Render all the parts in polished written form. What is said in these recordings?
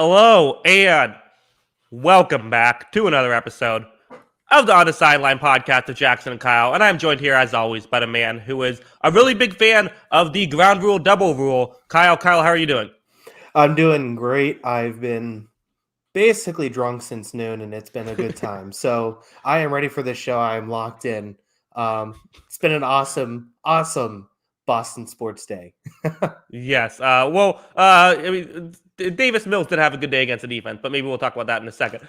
Hello and welcome back to another episode of the On the Sideline podcast with Jackson and Kyle. And I'm joined here, as always, by a man who is a really big fan of the ground rule, double rule. Kyle, how are you doing? I'm doing great. I've been basically drunk since noon, and it's been a good time. So I am ready for this show. I am locked in. It's been an awesome Boston sports day. Yes. Davis Mills did have a good day against the defense, but maybe we'll talk about that in a second.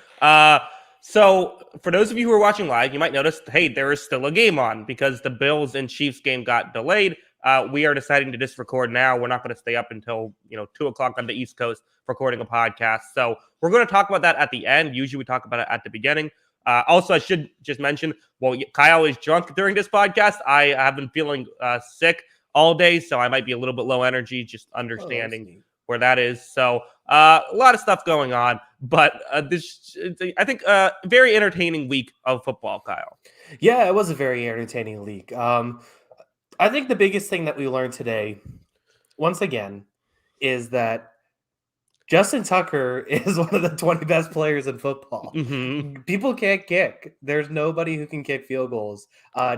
So for those of you who are watching live, you might notice, hey, there is still a game on because the Bills and Chiefs game got delayed. We are deciding to just record now. We're not going to stay up until 2:00 on the East Coast recording a podcast. So we're going to talk about that at the end. Usually we talk about it at the beginning. Also, I should just mention, Kyle is drunk during this podcast. I have been feeling sick all day, so I might be a little bit low energy, just understanding where that is. So a lot of stuff going on, but I think very entertaining week of football, Kyle. Yeah, it was a very entertaining week. I think the biggest thing that we learned today, once again, is that Justin Tucker is one of the 20 best players in football. Mm-hmm. People can't kick. There's nobody who can kick field goals.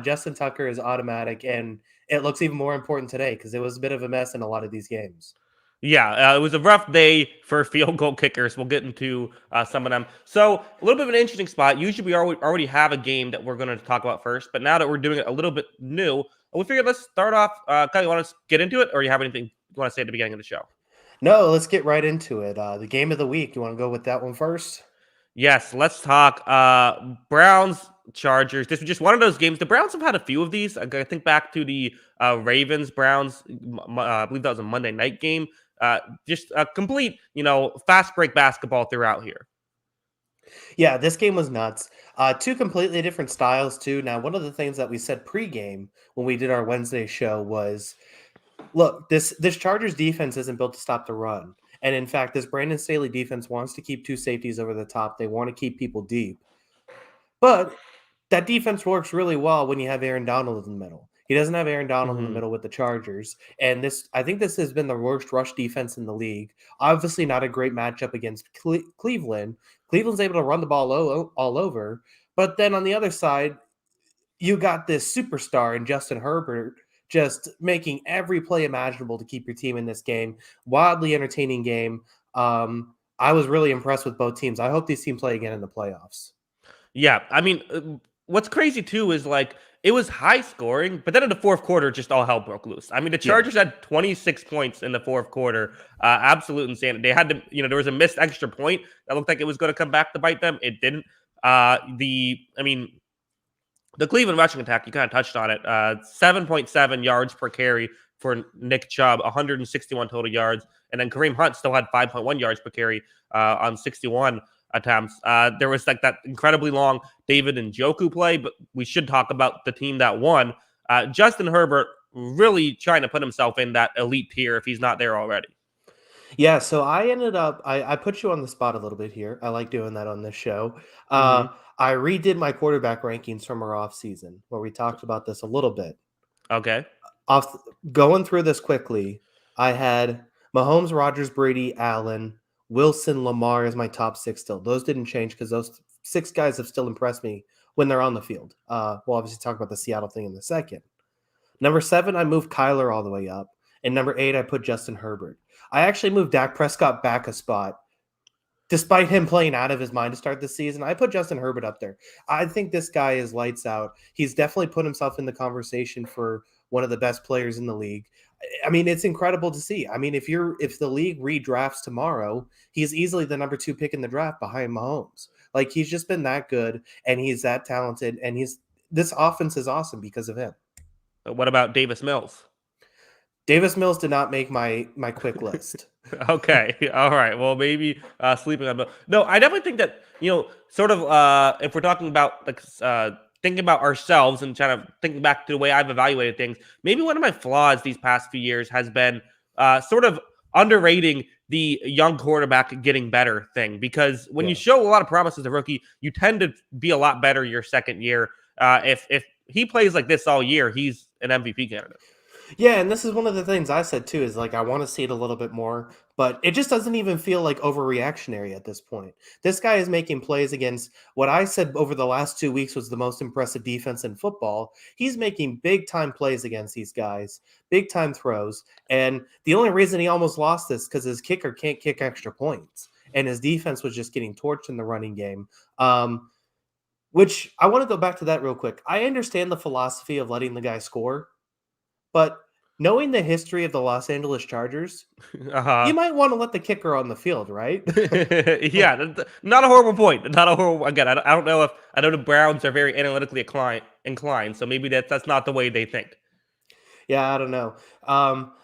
Justin Tucker is automatic, and it looks even more important today because it was a bit of a mess in a lot of these games. Yeah, it was a rough day for field goal kickers. We'll get into some of them. So a little bit of an interesting spot. Usually we already have a game that we're going to talk about first, but now that we're doing it a little bit new, we figured let's start off. Kyle, you want to get into it, or you have anything you want to say at the beginning of the show? No, let's get right into it. The game of the week. You want to go with that one first? Yes, let's talk Browns, Chargers. This was just one of those games. The Browns have had a few of these. I think back to the Ravens, Browns, I believe that was a Monday night game. Just a complete, fast break basketball throughout here. Yeah, this game was nuts. Two completely different styles, too. Now, one of the things that we said pregame when we did our Wednesday show was, look, this Chargers defense isn't built to stop the run. And in fact, this Brandon Staley defense wants to keep two safeties over the top. They want to keep people deep. But that defense works really well when you have Aaron Donald in the middle. He doesn't have Aaron Donald in the middle with the Chargers. And I think this has been the worst rush defense in the league. Obviously not a great matchup against Cleveland. Cleveland's able to run the ball all over. But then on the other side, you got this superstar in Justin Herbert just making every play imaginable to keep your team in this game. Wildly entertaining game. I was really impressed with both teams. I hope these teams play again in the playoffs. Yeah, I mean, what's crazy too is it was high scoring, but then in the fourth quarter, just all hell broke loose. I mean, the Chargers had 26 points in the fourth quarter. Absolute insanity. They had to, there was a missed extra point that looked like it was going to come back to bite them. It didn't. The Cleveland rushing attack, you kind of touched on it. 7.7 yards per carry for Nick Chubb, 161 total yards. And then Kareem Hunt still had 5.1 yards per carry on 61 attempts. There was that incredibly long David Njoku play, but we should talk about the team that won. Justin Herbert really trying to put himself in that elite tier if he's not there already. Yeah, so I ended up, I put you on the spot a little bit here. I like doing that on this show. I redid my quarterback rankings from our off season where we talked about this a little bit. Okay. Going through this quickly, I had Mahomes, Rodgers, Brady, Allen, Wilson, Lamar as my top six still. Those didn't change because those six guys have still impressed me when they're on the field. We'll obviously talk about the Seattle thing in a second. Number 7, I moved Kyler all the way up. And number 8, I put Justin Herbert. I actually moved Dak Prescott back a spot. Despite him playing out of his mind to start the season, I put Justin Herbert up there. I think this guy is lights out. He's definitely put himself in the conversation for one of the best players in the league. I mean, it's incredible to see. I mean, if the league redrafts tomorrow, he's easily the number 2 pick in the draft behind Mahomes. Like, he's just been that good, and he's that talented, and this offense is awesome because of him. What about Davis Mills? Davis Mills did not make my quick list. Okay. All right. Well, maybe sleeping on. No, I definitely think that, sort of if we're talking about thinking about ourselves and kind of thinking back to the way I've evaluated things, maybe one of my flaws these past few years has been sort of underrating the young quarterback getting better thing. Because when you show a lot of promise as a rookie, you tend to be a lot better your second year. If he plays like this all year, he's an MVP candidate. Yeah, and this is one of the things I said too, is I want to see it a little bit more. But it just doesn't even feel like overreactionary at this point. This guy is making plays against what I said over the last 2 weeks was the most impressive defense in football. He's making big time plays against these guys, big time throws. And the only reason he almost lost this because his kicker can't kick extra points. And his defense was just getting torched in the running game. Which I want to go back to that real quick. I understand the philosophy of letting the guy score, but knowing the history of the Los Angeles Chargers, you Uh-huh. might want to let the kicker on the field, right? Yeah, not a horrible point. Not a horrible. Again, I don't know if I know the Browns are very analytically inclined, so maybe that's not the way they think. Yeah, I don't know.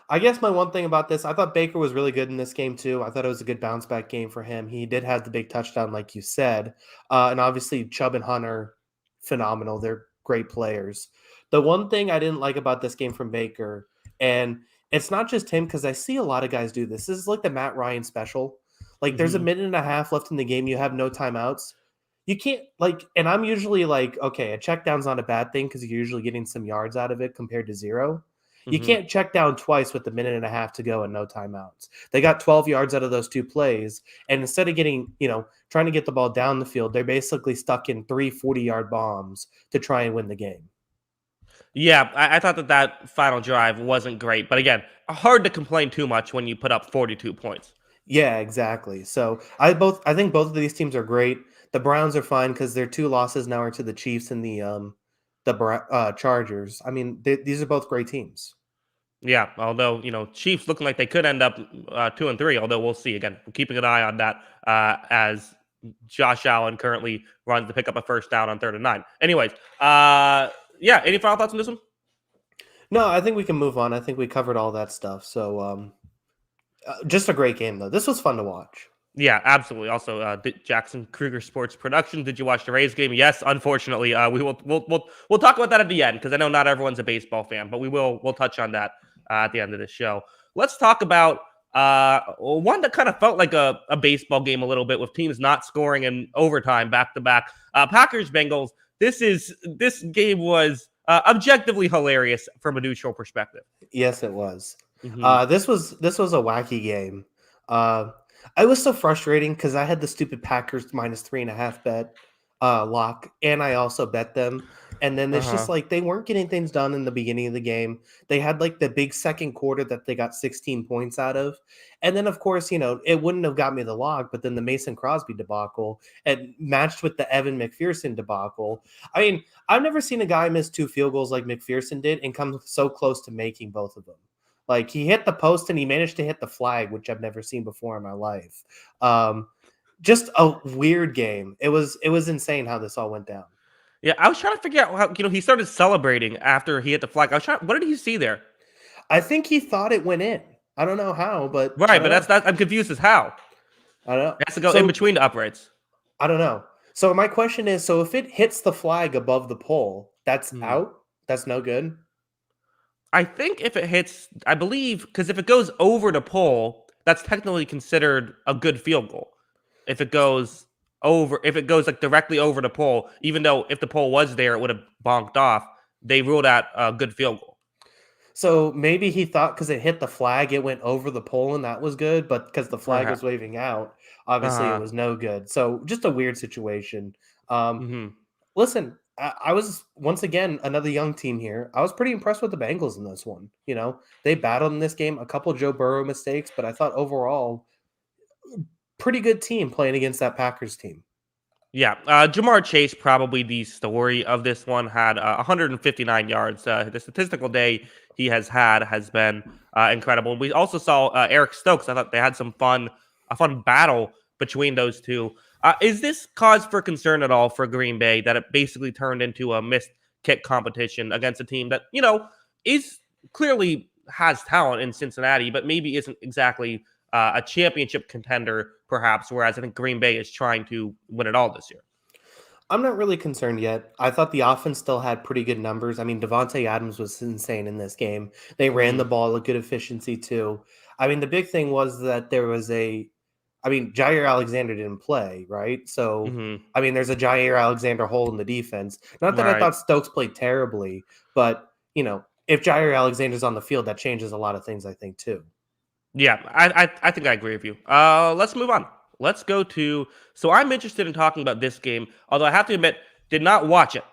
I guess my one thing about this, I thought Baker was really good in this game too. I thought it was a good bounce back game for him. He did have the big touchdown, like you said, and obviously Chubb and Hunter, phenomenal. They're great players. The one thing I didn't like about this game from Baker, and it's not just him because I see a lot of guys do this. This is like the Matt Ryan special. Like there's a Hmm. minute and a half left in the game. You have no timeouts. You can't like, and I'm usually like, okay, a check down's not a bad thing because you're usually getting some yards out of it compared to zero. You Hmm. can't check down twice with a minute and a half to go and no timeouts. They got 12 yards out of those two plays. And instead of getting, trying to get the ball down the field, they're basically stuck in 3 40-yard bombs to try and win the game. Yeah, I thought that final drive wasn't great, but again, hard to complain too much when you put up 42 points. Yeah, exactly. So I think both of these teams are great. The Browns are fine because their two losses now are to the Chiefs and the Chargers. I mean, these are both great teams. Yeah, although Chiefs looking like they could end up 2-3. Although we'll see. Again, we're keeping an eye on that as Josh Allen currently runs to pick up a first down on 3rd and 9. Anyways, yeah. Any final thoughts on this one? No, I think we can move on. I think we covered all that stuff. So just a great game though. This was fun to watch. Yeah, absolutely. Also, Jackson Kruger Sports Production. Did you watch the Rays game? Yes. Unfortunately, we'll talk about that at the end because I know not everyone's a baseball fan, but we'll touch on that at the end of the show. Let's talk about one that kind of felt like a baseball game a little bit with teams not scoring in overtime back to back. Packers Bengals. This game was objectively hilarious from a neutral perspective. Yes, it was. Hmm. This was a wacky game. Uh, I was so frustrating because I had the stupid Packers -3.5 bet lock, and I also bet them. And then it's just Uh-huh. like they weren't getting things done in the beginning of the game. They had like the big second quarter that they got 16 points out of, and then of course it wouldn't have got me the lock, but then the Mason Crosby debacle and matched with the Evan McPherson debacle. I mean, I've never seen a guy miss two field goals like McPherson did and come so close to making both of them. Like he hit the post and he managed to hit the flag, which I've never seen before in my life. Um, just a weird game. It was insane how this all went down. Yeah, I was trying to figure out how he started celebrating after he hit the flag. I was trying. What did he see there? I think he thought it went in. I don't know how, but I Right, but don't that's know. that. I'm confused as how I don't know. it has to go in So between the uprights. I don't know. So my question is: so if it hits the flag above the pole, that's Hmm. out. That's no good. I think if it hits, I believe, because if it goes over the pole, that's technically considered a good field goal. If it goes if it goes like directly over the pole, even though if the pole was there, it would have bonked off. They ruled out a good field goal. So maybe he thought because it hit the flag, it went over the pole and that was good, but because the flag was Perhaps. waving out, obviously it Uh-huh. was no good. So just a weird situation. Um, Hmm. Listen, I was once again another young team here. I was pretty impressed with the Bengals in this one. They battled in this game, a couple Joe Burrow mistakes, but I thought overall pretty good team playing against that Packers team. Yeah, Jamar Chase, probably the story of this one, had 159 yards. The statistical day he has had has been incredible. We also saw Eric Stokes. I thought they had a fun battle between those two. Is this cause for concern at all for Green Bay that it basically turned into a missed kick competition against a team that is clearly has talent in Cincinnati, but maybe isn't exactly a championship contender, perhaps, whereas I think Green Bay is trying to win it all this year. I'm not really concerned yet. I thought the offense still had pretty good numbers. I mean, Devontae Adams was insane in this game. They ran the Hmm. ball at good efficiency too. I mean, the big thing was that there was I mean, Jair Alexander didn't play, right? So, Hmm. I mean, there's a Jair Alexander hole in the defense. Not that I Right. thought Stokes played terribly, but, if Jair Alexander's on the field, that changes a lot of things, I think, too. Yeah, I think I agree with you. Let's move on. Let's go to. So I'm interested in talking about this game, although I have to admit, did not watch it.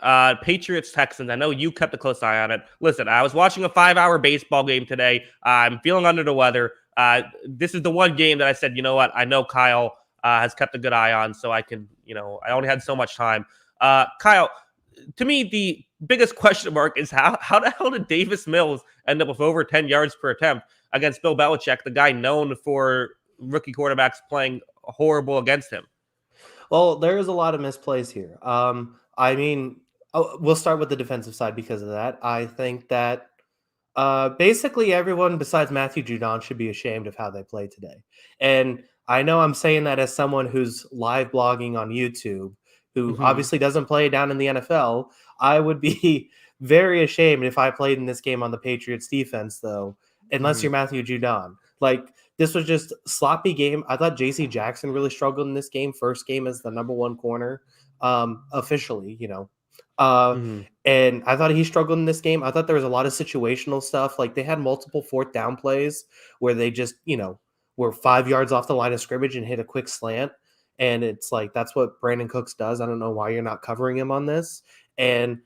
Patriots Texans. I know you kept a close eye on it. Listen, I was watching a 5-hour baseball game today. I'm feeling under the weather. This is the one game that I said, you know what? I know Kyle has kept a good eye on, so I can, I only had so much time. Kyle, to me, the biggest question mark is how the hell did Davis Mills end up with over 10 yards per attempt against Bill Belichick, the guy known for rookie quarterbacks playing horrible against him? Well, there is a lot of misplays here. I mean, we'll start with the defensive side because of that. I think that basically everyone besides Matthew Judon should be ashamed of how they played today. And I know I'm saying that as someone who's live blogging on YouTube, who Hmm. obviously doesn't play down in the NFL. I would be very ashamed if I played in this game on the Patriots defense, though, unless Hmm. you're Matthew Judon. Like, this was just sloppy game. I thought JC Jackson really struggled in this game. First game as the number one corner, officially, Uh, Hmm. and I thought he struggled in this game. I thought there was a lot of situational stuff. Like they had multiple fourth down plays where they just, were 5 yards off the line of scrimmage and hit a quick slant. And it's like that's what Brandon Cooks does. I don't know why you're not covering him on this. And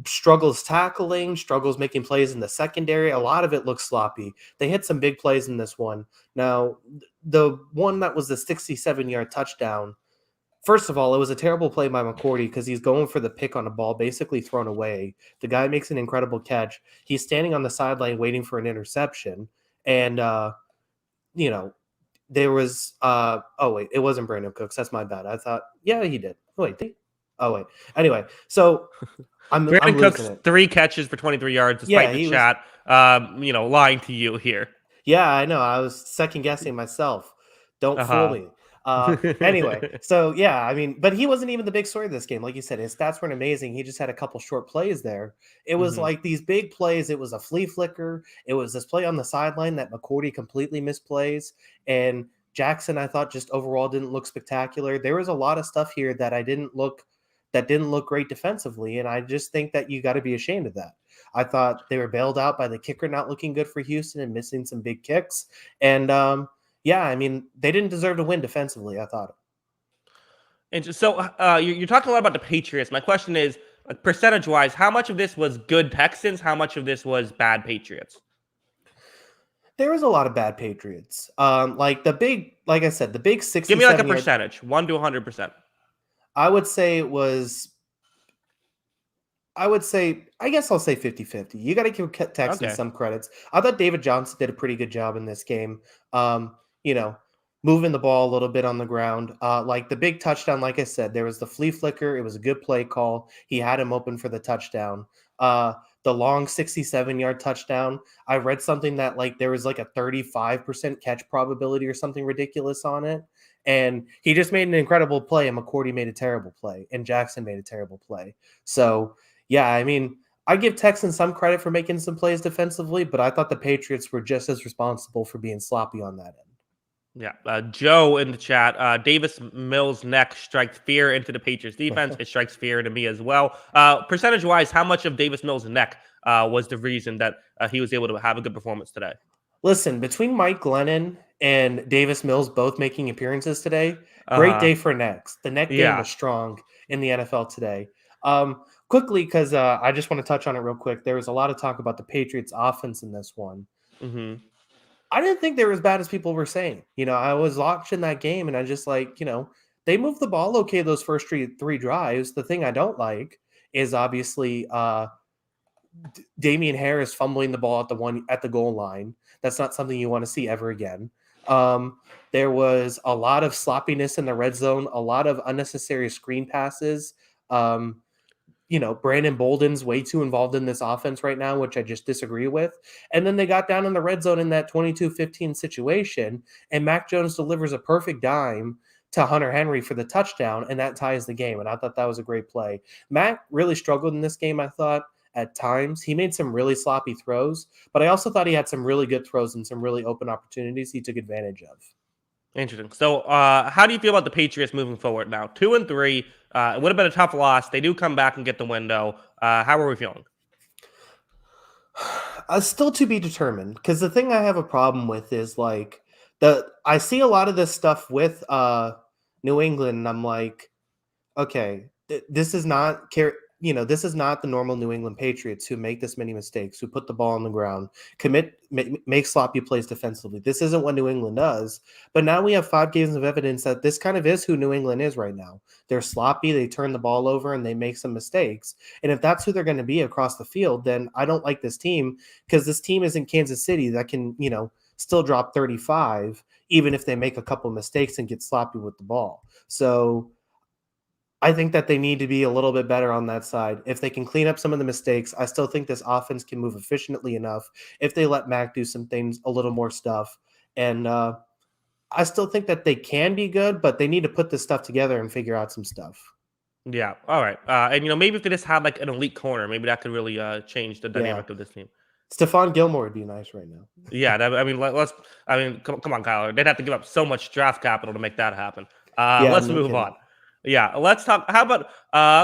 struggles tackling, struggles making plays in the secondary. A lot of it looks sloppy. They hit some big plays in this one. Now, the one that was the 67-yard touchdown. First of all, it was a terrible play by McCourty because he's going for the pick on a ball basically thrown away. The guy makes an incredible catch. He's standing on the sideline waiting for an interception. And, you know, there was, oh, wait, it wasn't Brandon Cooks. That's my bad. I thought, yeah, he did. Oh, wait, oh, wait. Anyway, so Brandon I'm losing Cooks, it. 3 catches for 23 yards, Yeah, despite the he was. chat, lying to you here. Yeah, I know. I was second guessing myself. Don't fool Uh-huh. me. Anyway, so yeah, I mean, but he wasn't even the big story of this game. Like you said, his stats weren't amazing. He just had a couple short plays there. It was Hmm. like these big plays. It was a flea flicker. It was this play on the sideline that McCourty completely misplays. And Jackson, I thought, just overall didn't look spectacular. There was a lot of stuff here that didn't look great defensively. And I just think that you got to be ashamed of that. I thought they were bailed out by the kicker not looking good for Houston and missing some big kicks. And yeah, I mean, they didn't deserve to win defensively, I thought. And so you're talking a lot about the Patriots. My question is, like, percentage-wise, how much of this was good Texans? How much of this was bad Patriots? There was a lot of bad Patriots. Like I said, the big Give me like a 67-yard, percentage, 1 to 100%. I would say it was, I guess I'll say 50-50. You got to give Texans Okay. some credits. I thought David Johnson did a pretty good job in this game. Um, you know, moving the ball a little bit on the ground. Like the big touchdown, like I said, there was the flea flicker. It was a good play call. He had him open for the touchdown. Uh, the long 67-yard touchdown. I read something that like there was like a 35% catch probability or something ridiculous on it. And he just made an incredible play, and McCourty made a terrible play, and Jackson made a terrible play. So yeah, I mean, I give Texans some credit for making some plays defensively, but I thought the Patriots were just as responsible for being sloppy on that end. Yeah. Joe in the chat, Davis Mills' neck strikes fear into the Patriots defense. It strikes fear into me as well. Percentage-wise, how much of Davis Mills' neck was the reason that he was able to have a good performance today? Listen, between Mike Glennon and Davis Mills both making appearances today, great Uh-huh. day for necks. The neck game Yeah. was strong in the NFL today. Quickly, because I just want to touch on it real quick. There was a lot of talk about the Patriots' offense in this one. Hmm. I didn't think they were as bad as people were saying. I was watching that game and I just like, they moved the ball okay those first three drives. The thing I don't like is obviously Damian Harris fumbling the ball at the goal line. That's not something you want to see ever again. There was a lot of sloppiness in the red zone, a lot of unnecessary screen passes. Um, Brandon Bolden's way too involved in this offense right now, which I just disagree with. And then they got down in the red zone in that 22-15 situation, and Mac Jones delivers a perfect dime to Hunter Henry for the touchdown, and that ties the game. And I thought that was a great play. Mac really struggled in this game, I thought, at times. He made some really sloppy throws, but I also thought he had some really good throws and some really open opportunities he took advantage of. Interesting. So, how do you feel about the Patriots moving forward now? 2-3. It would have been a tough loss. They do come back and get the window. How are we feeling? Still to be determined, because the thing I have a problem with is like I see a lot of this stuff with New England, and I'm like, okay, this is not this is not the normal New England Patriots who make this many mistakes, who put the ball on the ground, make sloppy plays defensively. This isn't what New England does. But now we have 5 games of evidence that this kind of is who New England is right now. They're sloppy, they turn the ball over, and they make some mistakes. And if that's who they're going to be across the field, then I don't like this team, because this team isn't Kansas City that can, still drop 35 even if they make a couple mistakes and get sloppy with the ball. So I think that they need to be a little bit better on that side. If they can clean up some of the mistakes, I still think this offense can move efficiently enough if they let Mac do some things, a little more stuff. And I still think that they can be good, but they need to put this stuff together and figure out some stuff. Yeah. All right. And maybe if they just had like an elite corner, maybe that could really change the dynamic of this team. Stephon Gilmore would be nice right now. Yeah. Come on, Kyler. They'd have to give up so much draft capital to make that happen. Let's move on. Yeah, let's talk. How about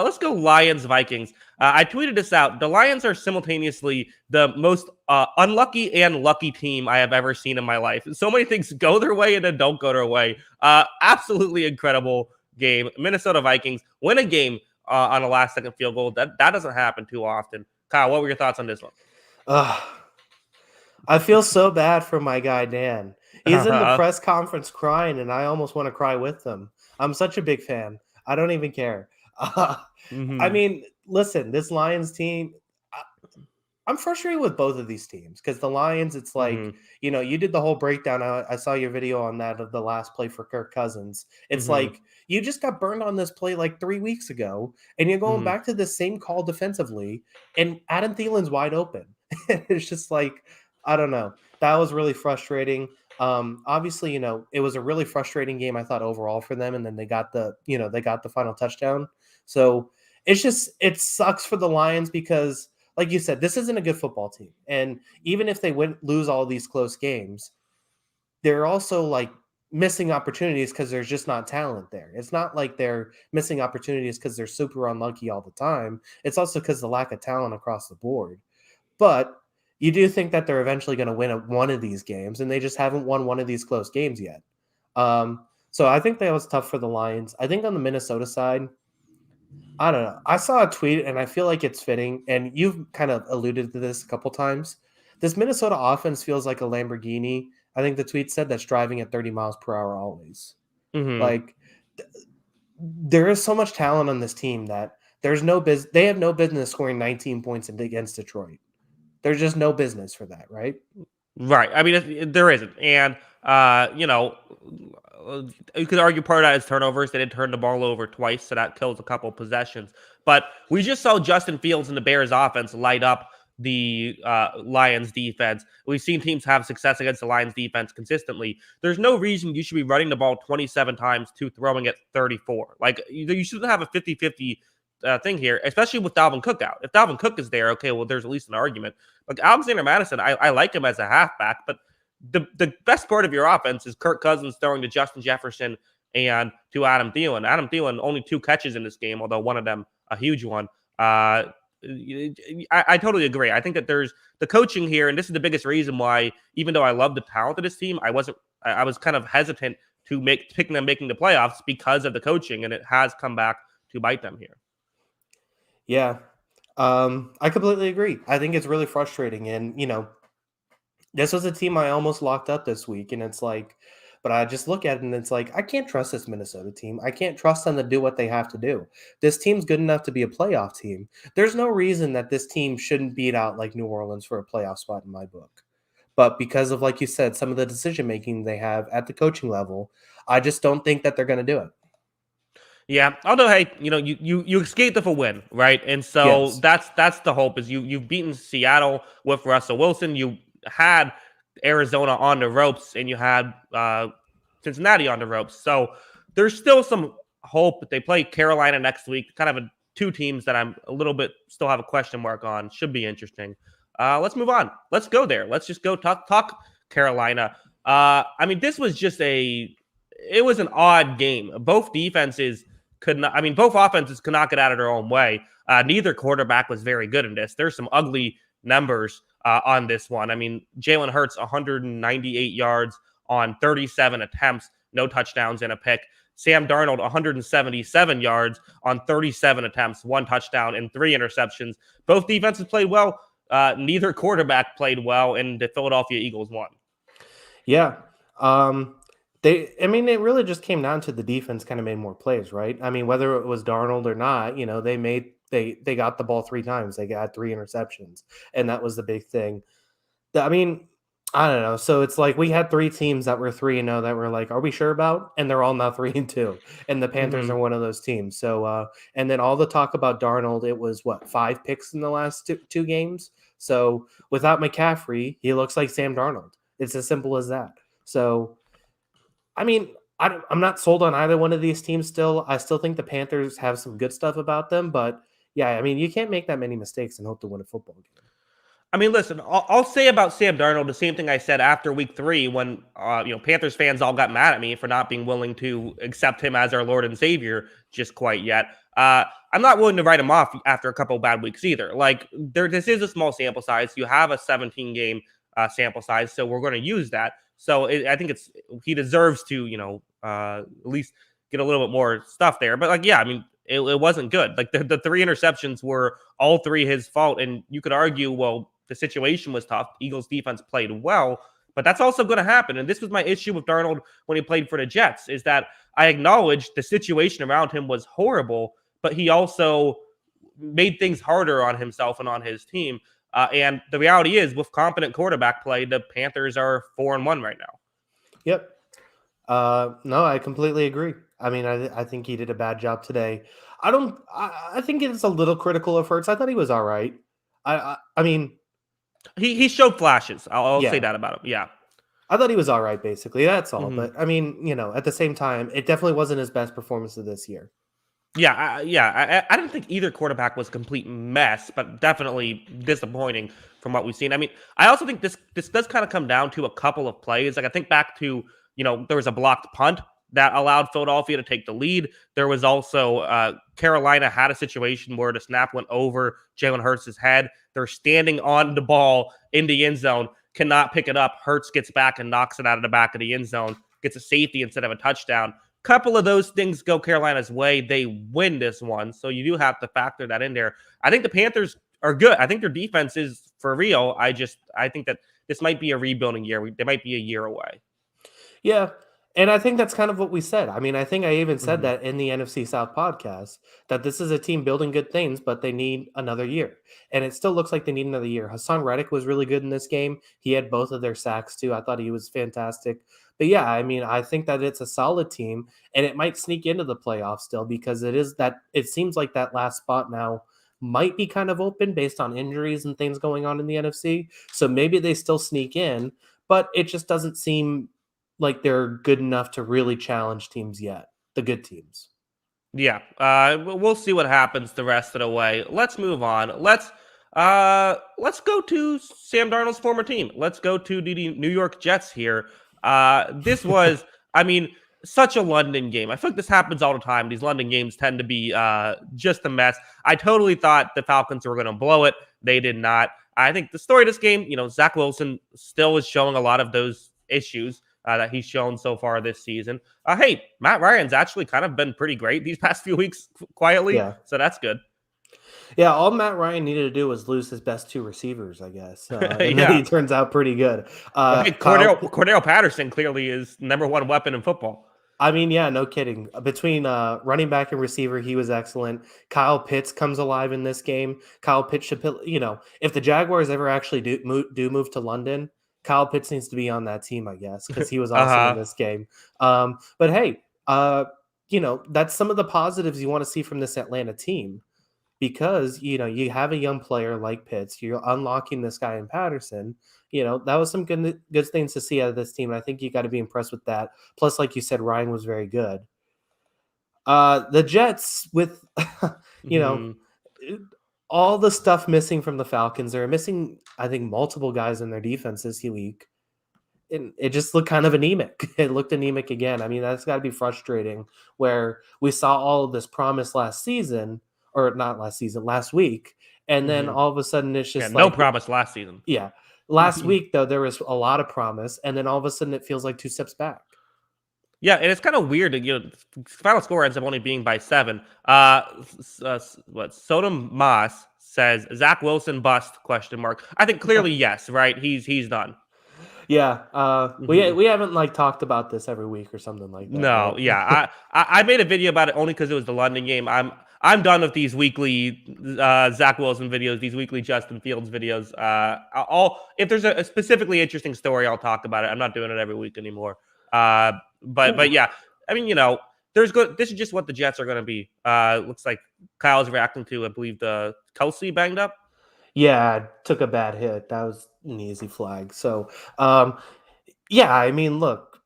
let's go Lions Vikings. I tweeted this out. The Lions are simultaneously the most unlucky and lucky team I have ever seen in my life. So many things go their way and then don't go their way. Absolutely incredible game. Minnesota Vikings win a game on a last-second field goal. That doesn't happen too often. Kyle, what were your thoughts on this one? I feel so bad for my guy Dan. He's in the press conference crying, and I almost want to cry with him. I'm such a big fan. I don't even care. I mean, listen, this Lions team, I'm frustrated with both of these teams, because the Lions, it's like, you did the whole breakdown. I saw your video on that of the last play for Kirk Cousins. It's like, you just got burned on this play like 3 weeks ago, and you're going back to the same call defensively, and Adam Thielen's wide open. It's just like, I don't know. That was really frustrating. Obviously, it was a really frustrating game, I thought, overall for them. And then they got the final touchdown. So it sucks for the Lions, because like you said, this isn't a good football team. And even if they lose all these close games, they're also like missing opportunities because there's just not talent there. It's not like they're missing opportunities because they're super unlucky all the time. It's also because the lack of talent across the board. But you do think that they're eventually going to win one of these games, and they just haven't won one of these close games yet. So I think that was tough for the Lions. I think on the Minnesota side, I don't know. I saw a tweet, and I feel like it's fitting, and you've kind of alluded to this a couple times. This Minnesota offense feels like a Lamborghini. I think the tweet said that's driving at 30 miles per hour always. Like, there is so much talent on this team that they have no business scoring 19 points against Detroit. There's just no business for that, right? Right. I mean, there isn't. And, you could argue part of that is turnovers. They did turn the ball over twice, so that kills a couple possessions. But we just saw Justin Fields and the Bears offense light up the Lions defense. We've seen teams have success against the Lions defense consistently. There's no reason you should be running the ball 27 times to throwing it 34. Like, you shouldn't have a 50-50 thing here, especially with Dalvin Cook out. If Dalvin Cook is there, okay, well, there's at least an argument. Like Alexander Madison, I like him as a halfback, but the best part of your offense is Kirk Cousins throwing to Justin Jefferson and to Adam Thielen. Adam Thielen, only 2 catches in this game, although one of them a huge one. I totally agree. I think that there's the coaching here, and this is the biggest reason why, even though I love the talent of this team, I was kind of hesitant to picking them making the playoffs because of the coaching, and it has come back to bite them here. Yeah. I completely agree. I think it's really frustrating. And, this was a team I almost locked up this week. And it's like, but I just look at it and it's like, I can't trust this Minnesota team. I can't trust them to do what they have to do. This team's good enough to be a playoff team. There's no reason that this team shouldn't beat out like New Orleans for a playoff spot in my book. But because of, like you said, some of the decision-making they have at the coaching level, I just don't think that they're going to do it. Yeah, although hey, you escaped with a win, right? And so Yes. that's the hope is you've beaten Seattle with Russell Wilson. You had Arizona on the ropes, and you had Cincinnati on the ropes. So there's still some hope. They play Carolina next week. Kind of two teams that I'm a little bit still have a question mark on. Should be interesting. Let's move on. Let's go there. Let's just go talk Carolina. I mean, this was just it was an odd game. Both defenses both offenses could not get out of their own way. Neither quarterback was very good in this. There's some ugly numbers on this one. I mean, Jalen Hurts, 198 yards on 37 attempts, no touchdowns and a pick. Sam Darnold, 177 yards on 37 attempts, 1 touchdown and 3 interceptions. Both defenses played well. Neither quarterback played well, and the Philadelphia Eagles won. Yeah. I mean, it really just came down to the defense kind of made more plays, right? I mean, whether it was Darnold or not, they got the ball 3 times. They got 3 interceptions, and that was the big thing. I mean, I don't know. So it's like we had 3 teams that were 3-0 that were like, are we sure about? And they're all now 3-2. And the Panthers are one of those teams. So and then all the talk about Darnold, it was what, 5 picks in the last two games. So without McCaffrey, he looks like Sam Darnold. It's as simple as that. So I mean, I'm not sold on either one of these teams still. I still think the Panthers have some good stuff about them, but yeah, I mean, you can't make that many mistakes and hope to win a football game. I mean, listen, I'll say about Sam Darnold the same thing I said after week 3 when, Panthers fans all got mad at me for not being willing to accept him as our Lord and Savior just quite yet. I'm not willing to write him off after a couple of bad weeks either. Like, this is a small sample size. You have a 17-game sample size, so we're going to use that. So I think he deserves to, at least get a little bit more stuff there. But, like, yeah, I mean, it wasn't good. Like, the 3 interceptions were all 3 his fault. And you could argue, well, the situation was tough. Eagles defense played well, but that's also going to happen. And this was my issue with Darnold when he played for the Jets, is that I acknowledged the situation around him was horrible, but he also made things harder on himself and on his team. And the reality is, with competent quarterback play, the Panthers are 4-1 right now. Yep. No, I completely agree. I mean, I think he did a bad job today. I think it's a little critical of Hurts. I thought he was all right. I mean, he showed flashes. I'll say that about him. Yeah. I thought he was all right, basically. That's all. But I mean, at the same time, it definitely wasn't his best performance of this year. Yeah, I don't think either quarterback was a complete mess, but definitely disappointing from what we've seen. I mean, I also think this does kind of come down to a couple of plays. Like, I think back to, there was a blocked punt that allowed Philadelphia to take the lead. There was also Carolina had a situation where the snap went over Jalen Hurts' head. They're standing on the ball in the end zone, cannot pick it up. Hurts gets back and knocks it out of the back of the end zone, gets a safety instead of a touchdown. Couple of those things go Carolina's way. They win this one. So you do have to factor that in there. I think the Panthers are good. I think their defense is for real. I think that this might be a rebuilding year. They might be a year away. Yeah. And I think that's kind of what we said. I mean, I think I even said that in the NFC South podcast, that this is a team building good things, but they need another year. And it still looks like they need another year. Hassan Reddick was really good in this game. He had both of their sacks too. I thought he was fantastic. But yeah, I mean, I think that it's a solid team, and it might sneak into the playoffs still, because it seems like that last spot now might be kind of open based on injuries and things going on in the NFC. So maybe they still sneak in, but it just doesn't seem like they're good enough to really challenge teams yet, the good teams. Yeah, we'll see what happens the rest of the way. Let's move on. Let's go to Sam Darnold's former team. Let's go to the New York Jets here. This was, I mean, such a London game. I feel like this happens all the time. These London games tend to be just a mess. I totally thought the Falcons were going to blow it. They did not. I think the story of this game, Zach Wilson still is showing a lot of those issues that he's shown so far this season. Hey, Matt Ryan's actually kind of been pretty great these past few weeks quietly. Yeah. So that's good. Yeah, all Matt Ryan needed to do was lose his best 2 receivers, I guess. And then he turns out pretty good. Cordell Patterson clearly is number 1 weapon in football. I mean, yeah, no kidding. Between running back and receiver, he was excellent. Kyle Pitts comes alive in this game. Kyle Pitts should, if the Jaguars ever actually do move to London, Kyle Pitts needs to be on that team, I guess, because he was awesome in this game. But hey, that's some of the positives you want to see from this Atlanta team, because, you have a young player like Pitts. You're unlocking this guy in Patterson. That was some good things to see out of this team. And I think you got to be impressed with that. Plus, like you said, Ryan was very good. The Jets with, all the stuff missing from the Falcons. They're missing, I think, multiple guys in their defense this week. And it just looked kind of anemic. It looked anemic again. I mean, that's got to be frustrating, where we saw all of this promise last week, And then Mhm. all of a sudden it's Yeah, just no like, promise last season. yeah. Last week though, there was a lot of promise, and then all of a sudden it feels like two steps back. Yeah, and it's kind of weird that final score ends up only being by 7. What Sodom Moss says Zach Wilson bust question mark. I think clearly yes, right? He's done. Yeah, Mhm. we haven't like talked about this every week or something like that, No, right? yeah, I made a video about it only because it was the London game. I'm done with these weekly Zach Wilson videos, these weekly Justin Fields videos. I'll if there's a specifically interesting story, I'll talk about it. I'm not doing it every week anymore. But Ooh. yeah, I mean, there's good. This is just what the Jets are going to be. Looks like Kyle's reacting to, I believe, the Kelsey banged up. Yeah, took a bad hit. That was an easy flag. So, um, yeah, I mean, look,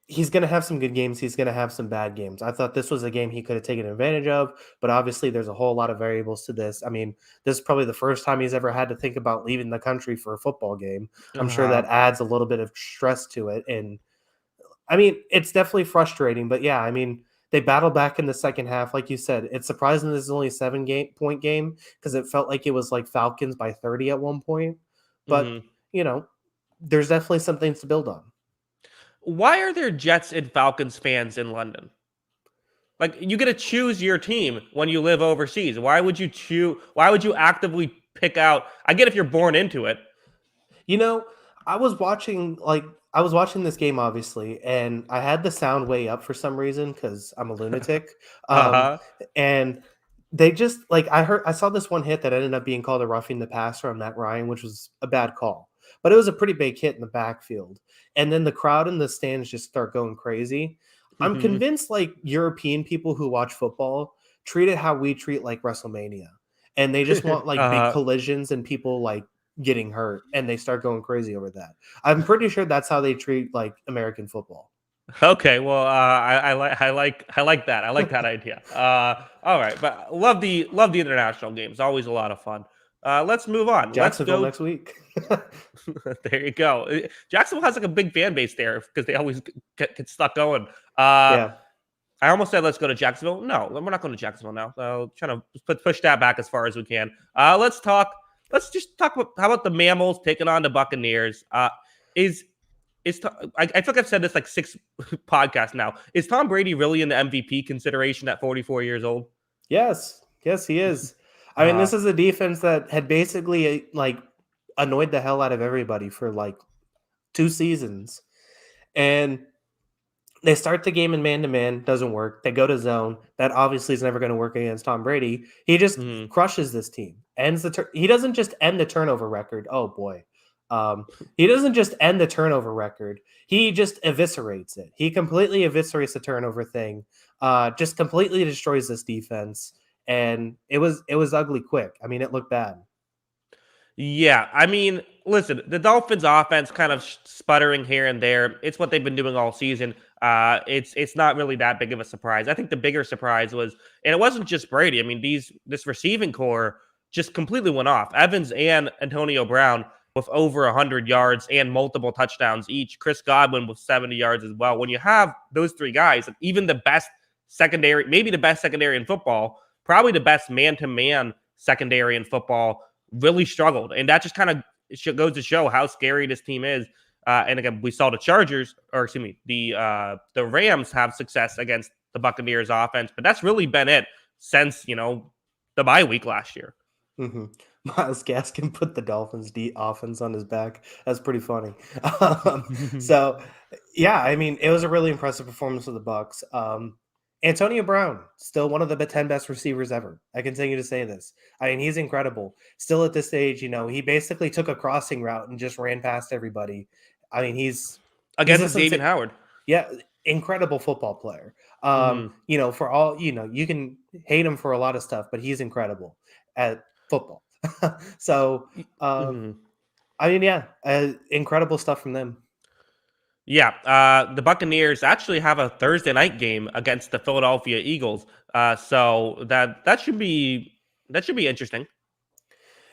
he's going to have some good games. He's going to have some bad games. I thought this was a game he could have taken advantage of, but obviously there's a whole lot of variables to this. I mean, this is probably the first time he's ever had to think about leaving the country for a football game. I'm sure Uh, that adds a little bit of stress to it. And I mean, it's definitely frustrating, but yeah, I mean, they battled back in the second half. Like you said, it's surprising this is only a 7 point game because it felt like it was like Falcons by 30 at one point. But, mhm. you know, there's definitely some things to build on. Why are there Jets and Falcons fans in London? Like you get to choose your team when you live overseas. Why would you choose? Why would you actively pick out? I get if you're born into it. You know, I was watching this game obviously, and I had the sound way up for some reason because I'm a lunatic. Uh Um, huh. and they just like I saw this one hit that ended up being called a roughing the passer on Matt Ryan, which was a bad call, but it was a pretty big hit in the backfield. And then the crowd in the stands just start going crazy. I'm Hmm. convinced like European people who watch football treat it how we treat like WrestleMania, and they just want like big uh collisions and people like getting hurt, and they start going crazy over that. I'm pretty sure that's how they treat like American football. Okay. Well, I like that. I like that idea. All right, but love the international games. Always a lot of fun. Let's move on. Let's Jacksonville go. next week. There you go. Jacksonville has like a big fan base there because they always get stuck going. Uh, Yeah. I almost said let's go to Jacksonville. No, we're not going to Jacksonville now. Trying to push that back as far as we can. Let's talk. Let's just talk about how about the Mammals taking on the Buccaneers. Is I feel like I've said this like 6 podcasts now. Is Tom Brady really in the MVP consideration at 44 years old? Yes. Yes, he is. I mean, Uh, this is a defense that had basically like annoyed the hell out of everybody for like 2 seasons. And they start the game in man to man, doesn't work. They go to zone. That obviously is never going to work against Tom Brady. He just mhm. crushes this team. He doesn't just end the turnover record. Oh boy. He doesn't just end the turnover record. He just eviscerates it. He completely eviscerates the turnover thing. Just completely destroys this defense. And it was ugly quick. I mean, it looked bad. Yeah, I mean, listen, the Dolphins' offense kind of sputtering here and there. It's what they've been doing all season. It's not really that big of a surprise. I think the bigger surprise was, and it wasn't just Brady. I mean, this receiving core just completely went off. Evans and Antonio Brown with over 100 yards and multiple touchdowns each. Chris Godwin with 70 yards as well. When you have those 3 guys, even the best secondary, maybe the best secondary in football, probably the best man-to-man secondary in football really struggled, and that just kind of goes to show how scary this team is. And again, we saw the Chargers, or excuse me, the Rams have success against the Buccaneers offense, but that's really been it since the bye week last year. Hmm. Miles Gaskin put the Dolphins' offense on his back. That's pretty funny. So, yeah, I mean, it was a really impressive performance of the Bucks. Antonio Brown, still one of the 10 best receivers ever. I continue to say this. I mean, he's incredible. Still at this stage, he basically took a crossing route and just ran past everybody. I mean, he's a Against Xavier sensation. Howard. Yeah, incredible football player. Hmm. For all, you can hate him for a lot of stuff, but he's incredible at football. So, uh, Hmm. I mean, yeah, incredible stuff from them. Yeah, the Buccaneers actually have a Thursday night game against the Philadelphia Eagles, so that should be interesting.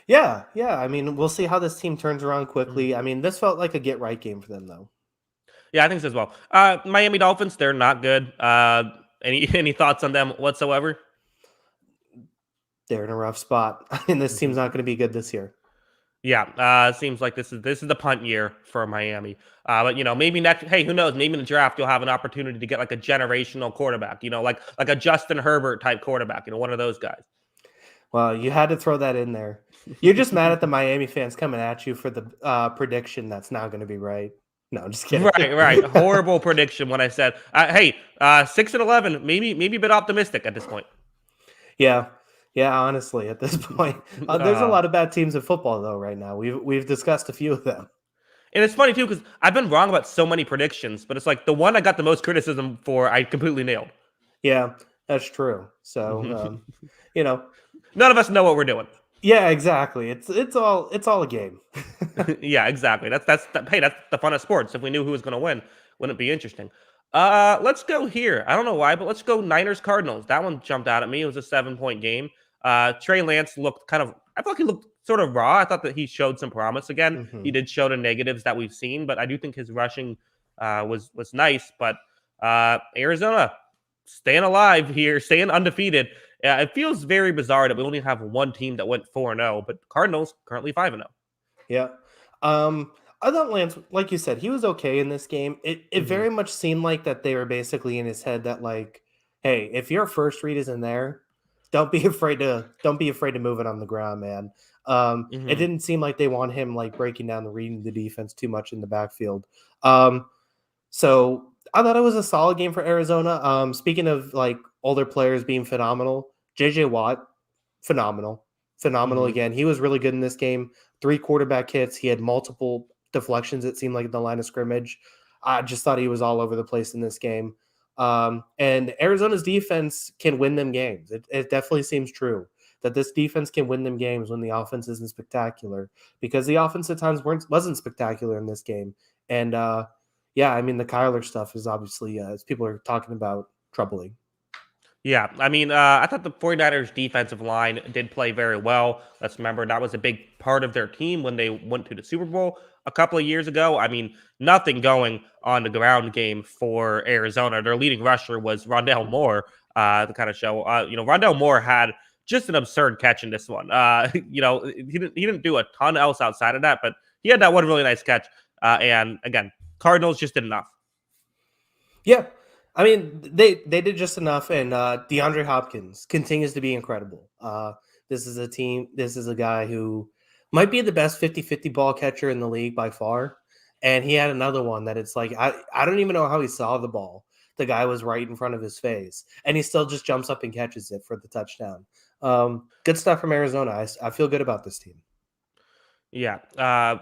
Yeah, yeah. I mean, we'll see how this team turns around Mhm. quickly. I mean, this felt like a get right game for them, though. Yeah, I think so as well. Miami Dolphins, they're not good. Any any thoughts on them whatsoever? They're in a rough spot, and this team's not going to be good this year. Yeah, seems like this is the punt year for Miami. But maybe next. Hey, who knows? Maybe in the draft you'll have an opportunity to get like a generational quarterback. Like a Justin Herbert type quarterback. One of those guys. Well, you had to throw that in there. You're just mad at the Miami fans coming at you for the prediction that's not going to be right. No, I'm just kidding. Right. Horrible prediction when I said, hey, 6-11, maybe a bit optimistic at this point. Yeah. Honestly, at this point, there's a lot of bad teams in football though. Right now, we've discussed a few of them. And it's funny too because I've been wrong about so many predictions, but it's like the one I got the most criticism for, I completely nailed. Yeah, that's true. So, none of us know what we're doing. Yeah, exactly. It's all a game. Yeah, exactly. That's the fun of sports. If we knew who was going to win, wouldn't it be interesting? Let's go here. I don't know why, but let's go Niners Cardinals. That one jumped out at me. It was a 7-point game. Trey Lance looked I felt like he looked sort of raw. I thought that he showed some promise again. He did show the negatives that we've seen, but I do think his rushing was nice. But Arizona staying alive here, staying undefeated. It feels very bizarre that we only have one team that went 4-0, but Cardinals currently 5-0. Yeah. I thought Lance, like you said, he was okay in this game. It very much seemed like that they were basically in his head that like, hey, if your first read isn't there, don't be afraid to move it on the ground, man. It didn't seem like they want him like breaking down the reading the defense too much in the backfield. So I thought it was a solid game for Arizona. Speaking of like older players being phenomenal, JJ Watt, phenomenal again. He was really good in this game. 3 quarterback hits. He had multiple deflections, it seemed like, in the line of scrimmage. I just thought he was all over the place in this game. And Arizona's defense can win them games. It definitely seems true that this defense can win them games when the offense isn't spectacular, because the offense at times wasn't spectacular in this game. And yeah, I mean, the Kyler stuff is obviously, as people are talking about, troubling. Yeah, I mean, I thought the 49ers defensive line did play very well. Let's remember that was a big part of their team when they went to the Super Bowl a couple of years ago. I mean, nothing going on the ground game for Arizona. Their leading rusher was Rondale Moore, to kind of show. Rondale Moore had just an absurd catch in this one. He didn't do a ton else outside of that, but he had that one really nice catch. And again, Cardinals just did enough. Yeah. I mean, they did just enough, and DeAndre Hopkins continues to be incredible. This is a guy who might be the best 50-50 ball catcher in the league by far, and he had another one that it's like, I don't even know how he saw the ball. The guy was right in front of his face, and he still just jumps up and catches it for the touchdown. Good stuff from Arizona. I feel good about this team. Yeah. I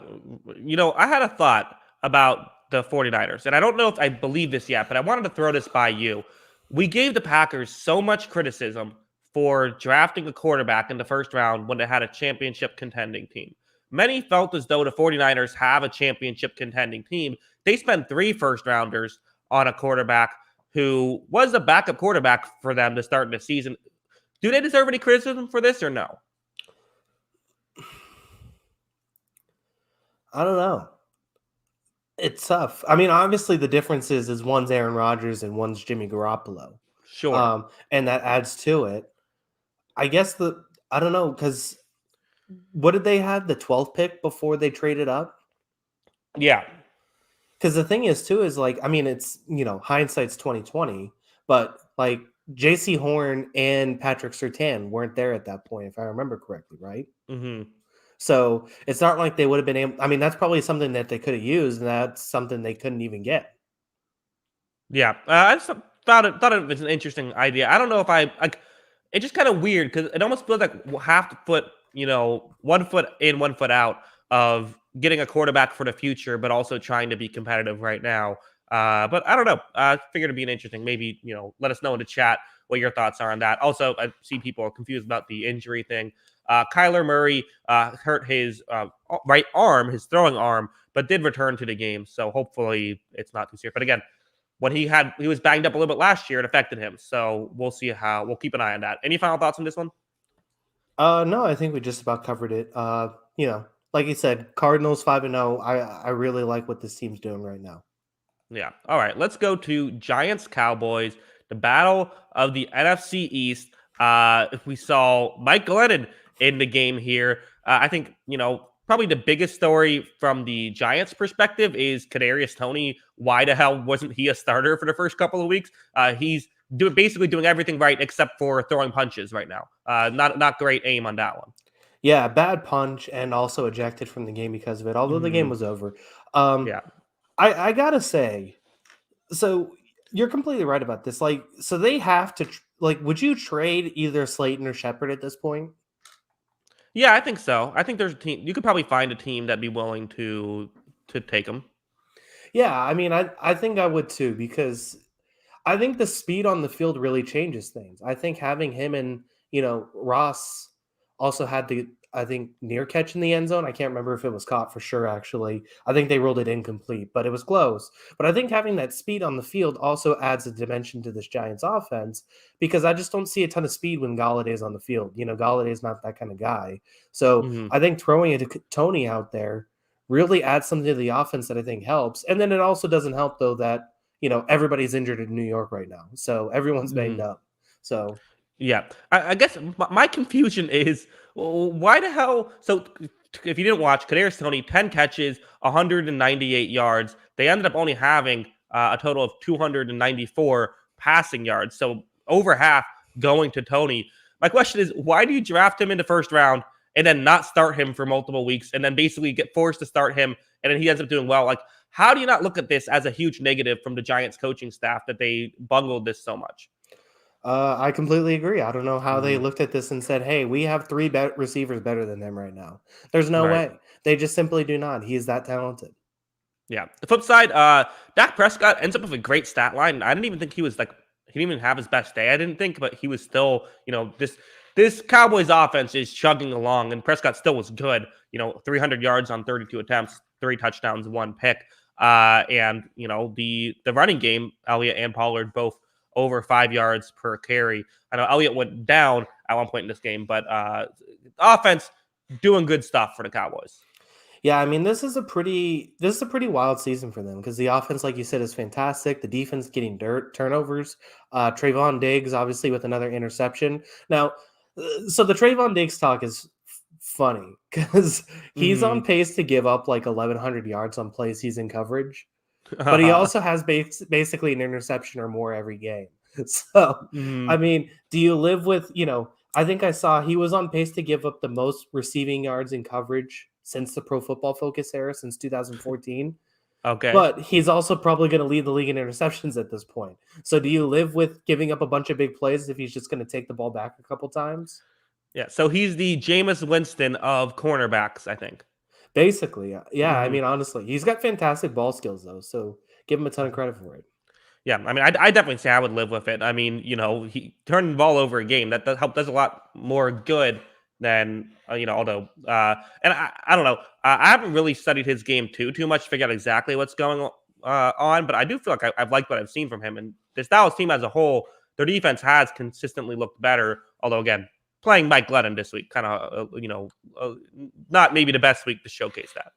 had a thought about the 49ers, and I don't know if I believe this yet, but I wanted to throw this by you. We gave the Packers so much criticism for drafting a quarterback in the first round when they had a championship contending team. Many felt as though the 49ers have a championship contending team. They spent 3 first-rounders on a quarterback who was a backup quarterback for them to start the season. Do they deserve any criticism for this or no? I don't know. It's tough. I mean, obviously the difference is one's Aaron Rodgers and one's Jimmy Garoppolo. Sure. And that adds to it. I guess I don't know, because what did they have, the 12th pick before they traded up? Yeah. Because the thing is too is like, I mean, it's, hindsight's 2020, but like JC Horn and Patrick Surtain weren't there at that point, if I remember correctly, right? Mm-hmm. So it's not like they would have been able. I mean, that's probably something that they could have used, and that's something they couldn't even get. Yeah, I just thought it was an interesting idea. I don't know if I like. It's just kind of weird because it almost feels like half the foot, 1 foot in, 1 foot out of getting a quarterback for the future, but also trying to be competitive right now. But I don't know. I figured it'd be an interesting. Maybe let us know in the chat what your thoughts are on that. Also, I see people are confused about the injury thing. Kyler Murray hurt his right arm, his throwing arm, but did return to the game. So hopefully it's not too serious. But again, when he was banged up a little bit last year, it affected him. So we'll keep an eye on that. Any final thoughts on this one? No, I think we just about covered it. Like you said, Cardinals 5-0. I really like what this team's doing right now. Yeah. All right. Let's go to Giants Cowboys, the battle of the NFC East. We saw Mike Glennon in the game here. I think, probably the biggest story from the Giants' perspective is Kadarius Toney. Why the hell wasn't he a starter for the first couple of weeks? He's basically doing everything right except for throwing punches right now. Not great aim on that one. Yeah, bad punch and also ejected from the game because of it, although the game was over. Um, Yeah. I gotta say, so you're completely right about this. Like, so they have to would you trade either Slayton or Shepard at this point? Yeah, I think so. I think there's a team. You could probably find a team that'd be willing to take him. Yeah, I mean, I think I would too because I think the speed on the field really changes things. I think having him and, Ross also had the, I think, near catch in the end zone. I can't remember if it was caught for sure, actually. I think they ruled it incomplete, but it was close. But I think having that speed on the field also adds a dimension to this Giants offense because I just don't see a ton of speed when Galladay's on the field. Galladay's not that kind of guy. So Hmm. I think throwing it to Tony out there really adds something to the offense that I think helps. And then it also doesn't help, though, that everybody's injured in New York right now. So everyone's banged Hmm. up. So Yeah, I guess my confusion is why the hell. So if you didn't watch, Kadarius Toney 10 catches, 198 yards. They ended up only having a total of 294 passing yards. So over half going to Tony. My question is, why do you draft him in the first round and then not start him for multiple weeks and then basically get forced to start him and then he ends up doing well? Like, how do you not look at this as a huge negative from the Giants coaching staff that they bungled this so much? I completely agree. I don't know how they Mhm. looked at this and said, "Hey, we have three receivers better than him right now." There's no Right. way. They just simply do not. He's that talented. Yeah. The flip side, Dak Prescott ends up with a great stat line. I didn't even think he didn't even have his best day. I didn't think, but he was still, this Cowboys offense is chugging along, and Prescott still was good. 300 yards on 32 attempts, 3 touchdowns, 1 pick. And the running game, Elliott and Pollard both over 5 yards per carry. I know Elliott went down at one point in this game, but offense doing good stuff for the Cowboys. Yeah, I mean, this is a pretty wild season for them because the offense, like you said, is fantastic. The defense getting turnovers. Trayvon Diggs, obviously, with another interception. Now, so the Trayvon Diggs talk is funny because he's on Hmm. pace to give up like 1,100 yards on plays he's in coverage, but he also has basically an interception or more every game. So, I Hmm. mean, do you live with, I think I saw he was on pace to give up the most receiving yards in coverage since the Pro Football Focus era, since 2014. Okay. But he's also probably going to lead the league in interceptions at this point. So do you live with giving up a bunch of big plays if he's just going to take the ball back a couple times? Yeah. So he's the Jameis Winston of cornerbacks, I think. Basically, yeah. I Hmm. mean, honestly, he's got fantastic ball skills though, so give him a ton of credit for it. Yeah. I mean, I definitely say I would live with it. I mean, he turned the ball over a game. That does a lot more good than, although, and I don't know. I haven't really studied his game too much to figure out exactly what's going on, but I do feel like I've liked what I've seen from him. And this Dallas team as a whole, their defense has consistently looked better. Although, again, playing Mike Glennon this week, kind of, not maybe the best week to showcase that.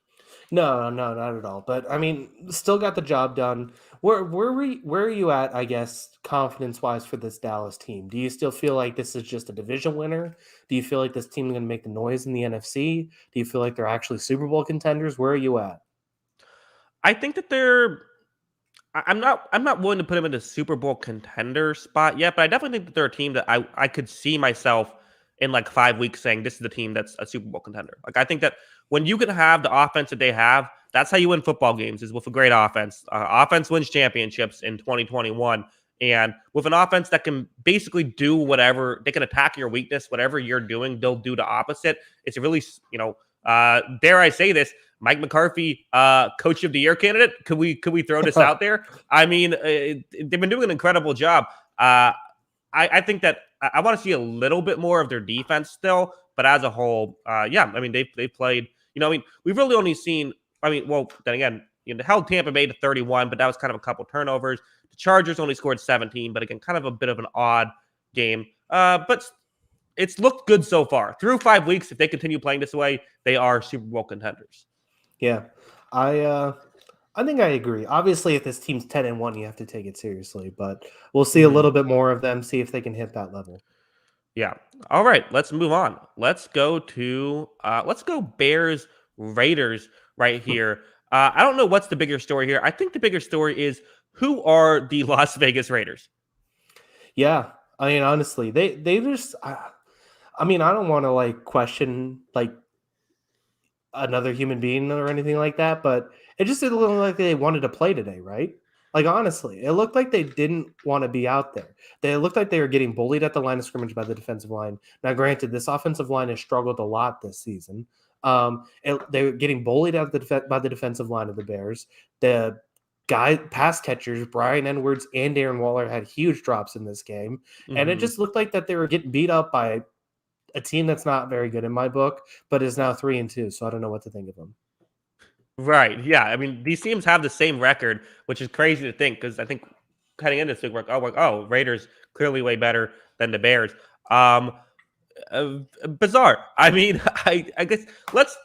No, no, not at all. But I mean, still got the job done. Where are you at? I guess confidence wise for this Dallas team. Do you still feel like this is just a division winner? Do you feel like this team is going to make the noise in the NFC? Do you feel like they're actually Super Bowl contenders? Where are you at? I think that I'm not willing to put them in the Super Bowl contender spot yet, but I definitely think that they're a team that I could see myself in like 5 weeks saying this is the team that's a Super Bowl contender. Like I think that when you can have the offense that they have, that's how you win football games is with a great offense. Offense wins championships in 2021. And with an offense that can basically do whatever, they can attack your weakness, whatever you're doing, they'll do the opposite. It's a really, dare I say this, Mike McCarthy, Coach of the Year candidate. Could we throw this out there? I mean, they've been doing an incredible job. I think that I want to see a little bit more of their defense still, but as a whole, yeah. I mean, they played. I mean, we've really only seen. I mean, well, then again, they held Tampa Bay to 31, but that was kind of a couple turnovers. The Chargers only scored 17, but again, kind of a bit of an odd game. But it's looked good so far. Through 5 weeks, if they continue playing this way, they are Super Bowl contenders. Yeah, I think I agree. Obviously, if this team's 10-1, you have to take it seriously. But we'll see a Hmm. little bit more of them. See if they can hit that level. Yeah. All right. Let's move on. Let's go Bears Raiders right here. I don't know what's the bigger story here. I think the bigger story is who are the Las Vegas Raiders? Yeah, I mean, honestly, they just. I mean, I don't want to like question like another human being or anything like that, but it just didn't look like they wanted to play today, right? Like honestly, it looked like they didn't want to be out there. They looked like they were getting bullied at the line of scrimmage by the defensive line. Now, granted, this offensive line has struggled a lot this season. They were getting bullied by the defensive line of the Bears. The pass catchers, Brian Edwards and Darren Waller, had huge drops in this game, and it Mhm. just looked like that they were getting beat up by a team that's not very good in my book, but is now 3-2. So I don't know what to think of them. Right. Yeah. I mean, these teams have the same record, which is crazy to think because I think heading into this week, we're like, oh, Raiders clearly way better than the Bears. Um, Bizarre. I mean, I guess let's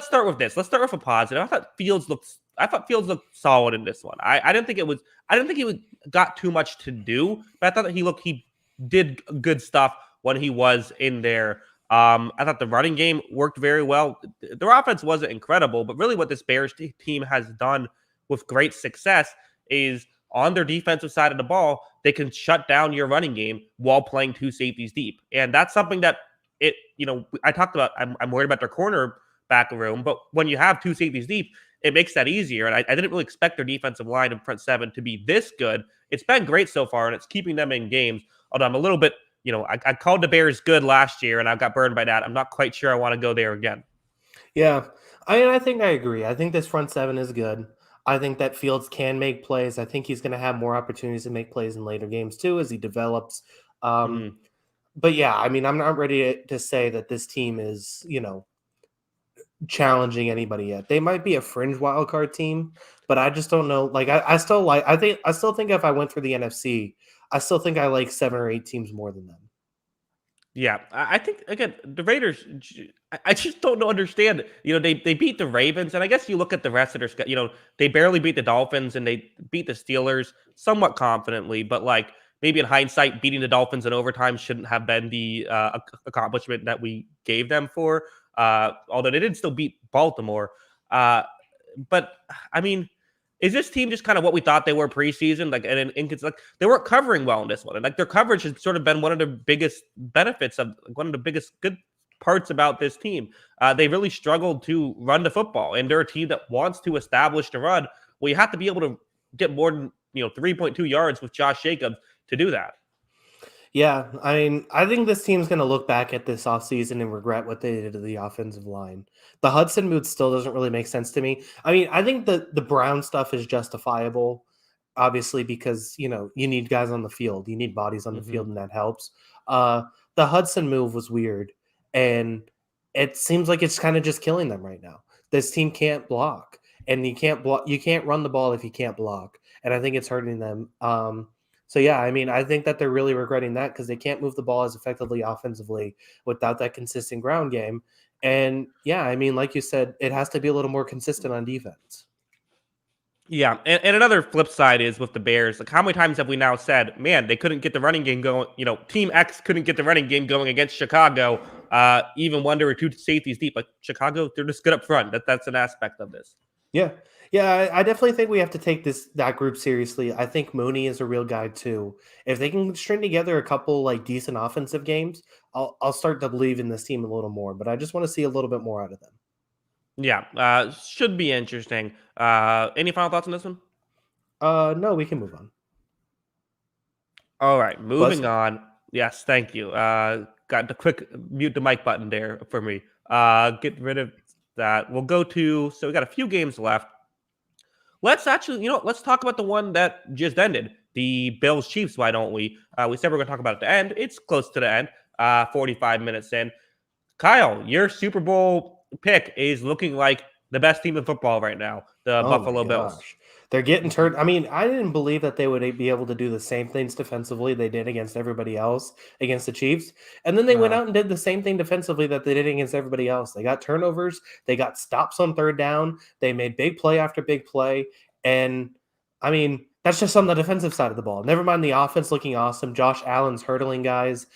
start with this. Let's start with a positive. I thought Fields looked solid in this one. I didn't think it was I didn't think got too much to do, but I thought that he did good stuff when he was in there. I thought the running game worked very well. Their offense wasn't incredible, but really what this Bears team has done with great success is on their defensive side of the ball, they can shut down your running game while playing two safeties deep. And that's something that I talked about. I'm worried about their cornerback room, but when you have two safeties deep, it makes that easier. And I didn't really expect their defensive line in front seven to be this good. It's been great so far, and it's keeping them in games. Although I'm a little bit, I called the Bears good last year, and I got burned by that. I'm not quite sure I want to go there again. Yeah, I think I agree. I think this front seven is good. I think that Fields can make plays. I think he's going to have more opportunities to make plays in later games too as he develops. Um, Mhm. but yeah, I mean, I'm not ready to say that this team is, challenging anybody yet. They might be a fringe wild card team, but I just don't know. Like, I still think if I went through the NFC, I still think I like 7 or 8 teams more than them. Yeah, I think again the Raiders. I just don't understand. They beat the Ravens, and I guess you look at the rest of their schedule. They barely beat the Dolphins, and they beat the Steelers somewhat confidently. But like maybe in hindsight, beating the Dolphins in overtime shouldn't have been the accomplishment that we gave them for. Although they did still beat Baltimore. Uh, but I mean, is this team just kind of what we thought they were preseason? Like they weren't covering well in this one, and like their coverage has sort of been one of the biggest benefits of one of the biggest good parts about this team. They really struggled to run the football, and they're a team that wants to establish the run. Well, you have to be able to get more than 3.2 yards with Josh Jacobs to do that. Yeah, I mean, I think this team's going to look back at this offseason and regret what they did to the offensive line. The Hudson move still doesn't really make sense to me. I mean, I think the Brown stuff is justifiable, obviously, because, you need guys on the field. You need bodies on the Hmm. field, and that helps. The Hudson move was weird, and it seems like it's kind of just killing them right now. This team can't block, and you can't block. You can't run the ball if you can't block, and I think it's hurting them. So yeah, I mean, I think that they're really regretting that because they can't move the ball as effectively offensively without that consistent ground game. And yeah, I mean, like you said, it has to be a little more consistent on defense. Yeah, and another flip side is with the Bears. Like, how many times have we now said, "Man, they couldn't get the running game going"? Team X couldn't get the running game going against Chicago, even when there were two safeties deep. Like Chicago, they're just good up front. That's an aspect of this. Yeah, yeah, I definitely think we have to take that group seriously. I think Mooney is a real guy too. If they can string together a couple like decent offensive games, I'll start to believe in this team a little more. But I just want to see a little bit more out of them. Yeah, should be interesting. Any final thoughts on this one? No, we can move on. All right, Buzz. moving on. Yes, thank you. Got the quick mute the mic button there for me. Get rid of that. We'll go to. So we got a few games left. Let's actually, let's talk about the one that just ended. The Bills Chiefs. Why don't we? We said we're going to talk about it at the end. It's close to the end. 45 minutes in. Kyle, your Super Bowl pick is looking like the best team in football right now, the Oh my Buffalo Bills. gosh. They're getting turned. I mean, I didn't believe that they would be able to do the same things defensively they did against everybody else against the Chiefs. And then they went Uh, out and did the same thing defensively that they did against everybody else. They got turnovers, they got stops on third down, they made big play after big play. And I mean, That's just on the defensive side of the ball. Never mind the offense looking awesome. Josh Allen's hurdling guys,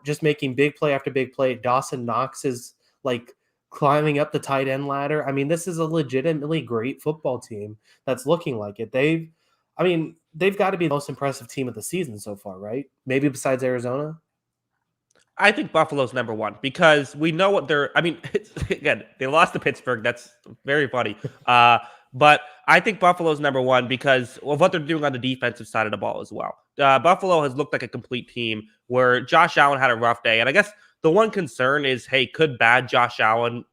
just making big play after big play. Dawson Knox is like climbing up the tight end ladder. I mean, this is a legitimately great football team that's looking like it. They've got to be the most impressive team of the season so far, right? Maybe besides Arizona. I think Buffalo's number one because we know what they're. I mean, again, they lost to Pittsburgh. That's very funny. But I think Buffalo's number one because of what they're doing on the defensive side of the ball as well. Buffalo has looked like a complete team where Josh Allen had a rough day. And I guess the one concern is, hey, could bad Josh Allen,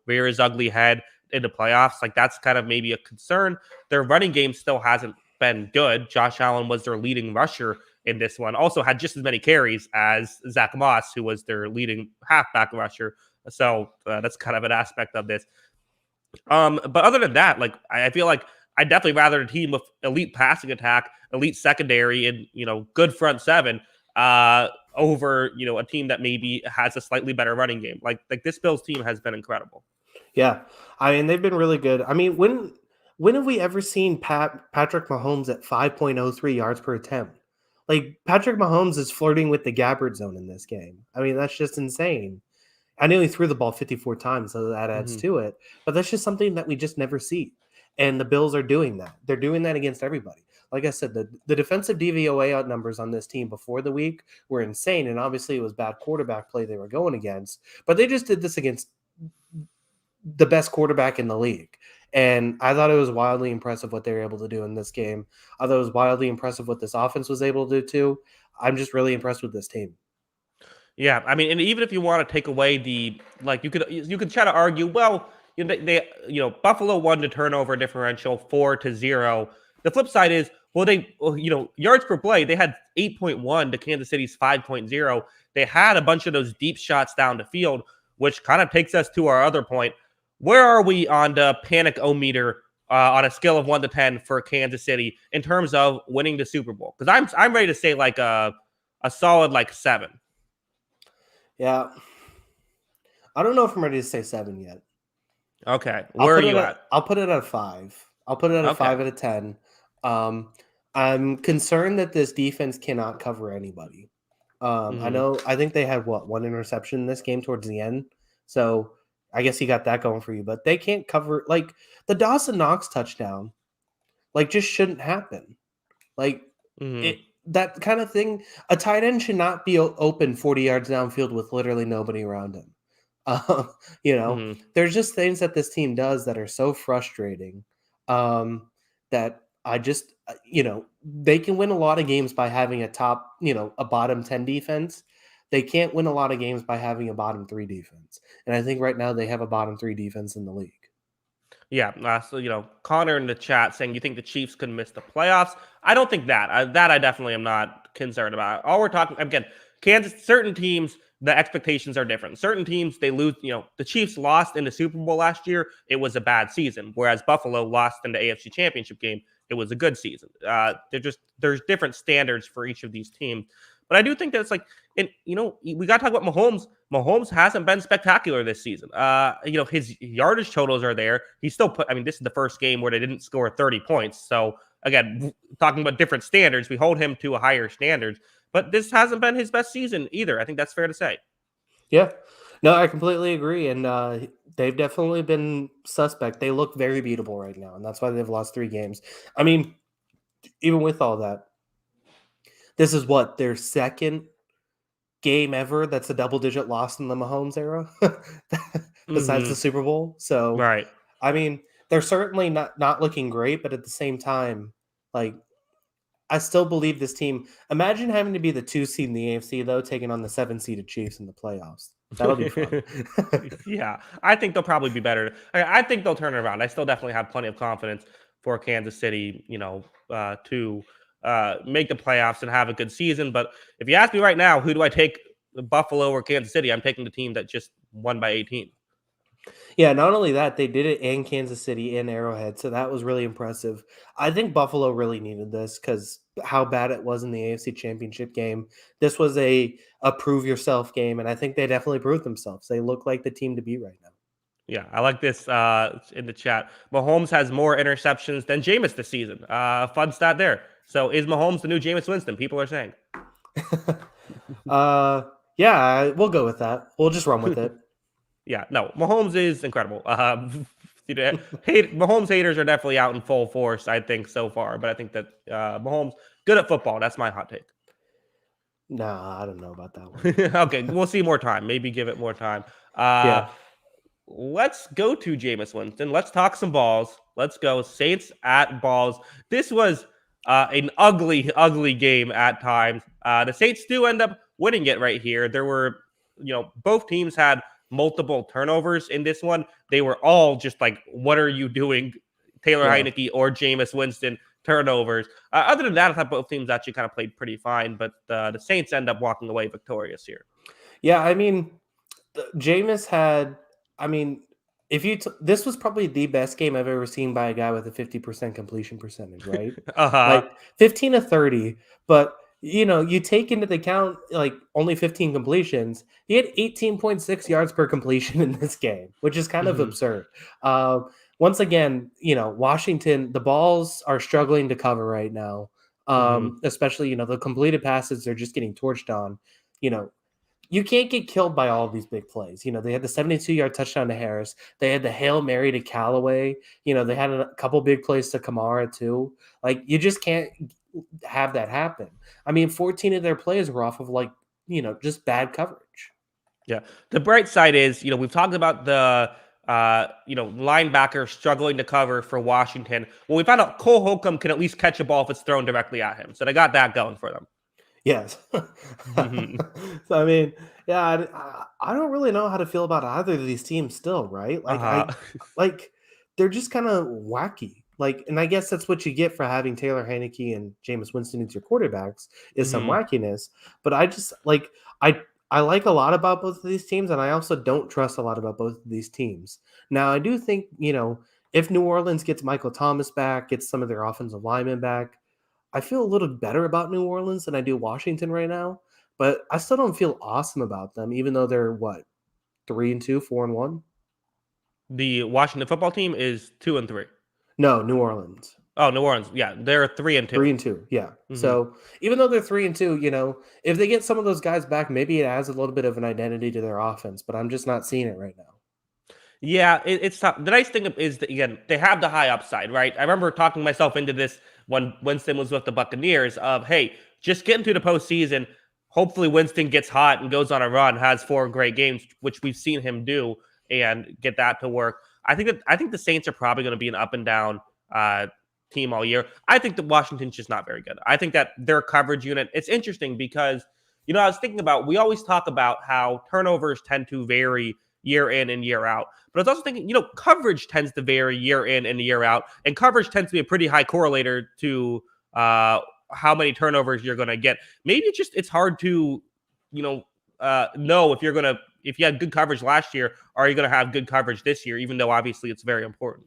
rear his ugly head in the playoffs? Like, that's kind of maybe a concern. Their running game still hasn't been good. Josh Allen was their leading rusher in this one. Also had just as many carries as Zach Moss, who was their leading halfback rusher. So that's kind of an aspect of this. But other than that, like I feel like I'd definitely rather a team with elite passing attack, elite secondary, and good front seven over a team that maybe has a slightly better running game. Like this Bills team has been incredible. Yeah, I mean they've been really good. I mean when have we ever seen Patrick Mahomes at 5.03 yards per attempt? Like Patrick Mahomes is flirting with the Gabbard zone in this game. I mean that's just insane. I know he threw the ball 54 times, so that adds to it. But that's just something that we just never see. And the Bills are doing that. They're doing that against everybody. Like I said, the defensive DVOA out numbers on this team before the week were insane. And obviously it was bad quarterback play they were going against. But they just did this against the best quarterback in the league. And I thought it was wildly impressive what they were able to do in this game. I thought it was wildly impressive what this offense was able to do too. I'm just really impressed with this team. Yeah, I mean, and even if you want to take away you could try to argue, well, Buffalo won the turnover differential 4-0. The flip side is, yards per play, they had 8.1 to Kansas City's 5.0. They had a bunch of those deep shots down the field, which kind of takes us to our other point. Where are we on the panic-o-meter on a scale of 1 to 10 for Kansas City in terms of winning the Super Bowl? Because I'm ready to say like a solid 7. Yeah. I don't know if I'm ready to say 7 yet. Okay. Where are you at? I'll put it at a 5. I'll put it at a 5 out of 10. I'm concerned that this defense cannot cover anybody. I think they had one interception in this game towards the end. So I guess he got that going for you, but they can't cover like the Dawson Knox touchdown, just shouldn't happen. That kind of thing. A tight end should not be open 40 yards downfield with literally nobody around him. There's just things that this team does that are so frustrating that I just, they can win a lot of games by having a bottom 10 defense. They can't win a lot of games by having a bottom 3 defense. And I think right now they have a bottom 3 defense in the league. Yeah. So, Connor in the chat saying you think the Chiefs could miss the playoffs. I don't think that. I definitely am not concerned about. All we're talking, again, certain teams, the expectations are different. Certain teams, they lose. The Chiefs lost in the Super Bowl last year. It was a bad season. Whereas Buffalo lost in the AFC Championship game. It was a good season. There's different standards for each of these teams. But I do think that it's we got to talk about Mahomes. Mahomes hasn't been spectacular this season. His yardage totals are there. He's still this is the first game where they didn't score 30 points. So again, talking about different standards, we hold him to a higher standard. But this hasn't been his best season either. I think that's fair to say. Yeah. No, I completely agree. And they've definitely been suspect. They look very beatable right now. And that's why they've lost 3 games. I mean, even with all that, this is their second game ever that's a double-digit loss in the Mahomes era, besides the Super Bowl. So, right. I mean, they're certainly not looking great, but at the same time, I still believe this team. Imagine having to be the 2 seed in the AFC, though, taking on the 7-seeded Chiefs in the playoffs. That'll be fun. Yeah, I think they'll probably be better. I think they'll turn it around. I still definitely have plenty of confidence for Kansas City, to make the playoffs and have a good season. But if you ask me right now, who do I take, Buffalo or Kansas City? I'm taking the team that just won by 18. Yeah, not only that, they did it in Kansas City in Arrowhead, so that was really impressive. I think Buffalo really needed this because how bad it was in the AFC Championship game. This was a prove yourself game, and I think they definitely proved themselves. They look like the team to beat right now. Yeah, I like this in the chat. Mahomes has more interceptions than Jameis this season. Fun stat there. So is Mahomes the new Jameis Winston? People are saying. Yeah, we'll go with that. We'll just run with it. Yeah, no, Mahomes is incredible. Mahomes haters are definitely out in full force, I think, so far. But I think that Mahomes good at football. That's my hot take. Nah, I don't know about that one. Okay, we'll see more time. Maybe give it more time. Yeah. Let's go to Jameis Winston. Let's talk some balls. Let's go Saints at balls. This was an ugly, ugly game at times. The Saints do end up winning it right here. There were, both teams had multiple turnovers in this one. They were all just like, what are you doing, Taylor Heineke or Jameis Winston turnovers. Other than that, I thought both teams actually kind of played pretty fine, but the Saints end up walking away victorious here. Yeah, I mean, Jameis had, I mean, this was probably the best game I've ever seen by a guy with a 50% completion percentage, right? Like 15 of 30, but you take into the account like only 15 completions. He had 18.6 yards per completion in this game, which is kind of absurd. Once again, Washington, the balls are struggling to cover right now. Especially, the completed passes, they're just getting torched on. You can't get killed by all of these big plays. They had the 72-yard touchdown to Harris. They had the Hail Mary to Callaway. They had a couple big plays to Kamara too. Like, you just can't have that happen. I mean, 14 of their plays were off of just bad coverage. Yeah. The bright side is, we've talked about the linebacker struggling to cover for Washington. Well, we found out Cole Holcomb can at least catch a ball if it's thrown directly at him. So they got that going for them. Yes. So, I mean, yeah, I don't really know how to feel about either of these teams still, right? Like, they're just kind of wacky. Like, and I guess that's what you get for having Taylor Heineke and Jameis Winston as your quarterbacks is some wackiness. But I just I like a lot about both of these teams, and I also don't trust a lot about both of these teams. Now, I do think, if New Orleans gets Michael Thomas back, gets some of their offensive linemen back, I feel a little better about New Orleans than I do Washington right now, but I still don't feel awesome about them, even though they're 3-2, 4-1. The Washington football team is 2-3. No, New Orleans. Oh, New Orleans. Yeah, they're 3-2. 3-2. Yeah. So even though they're 3-2, if they get some of those guys back, maybe it adds a little bit of an identity to their offense, but I'm just not seeing it right now. Yeah, it's tough. The nice thing is that, again, they have the high upside, right? I remember talking myself into this when Winston was with the Buccaneers of, hey, just get into the postseason. Hopefully Winston gets hot and goes on a run, has 4 great games, which we've seen him do, and get that to work. I think the Saints are probably going to be an up and down team all year. I think that Washington's just not very good. I think that their coverage unit, it's interesting because, I was thinking about, we always talk about how turnovers tend to vary year in and year out. But I was also thinking, coverage tends to vary year in and year out, and coverage tends to be a pretty high correlator to how many turnovers you're going to get. Maybe it's hard to, know if you had good coverage last year, are you going to have good coverage this year, even though obviously it's very important.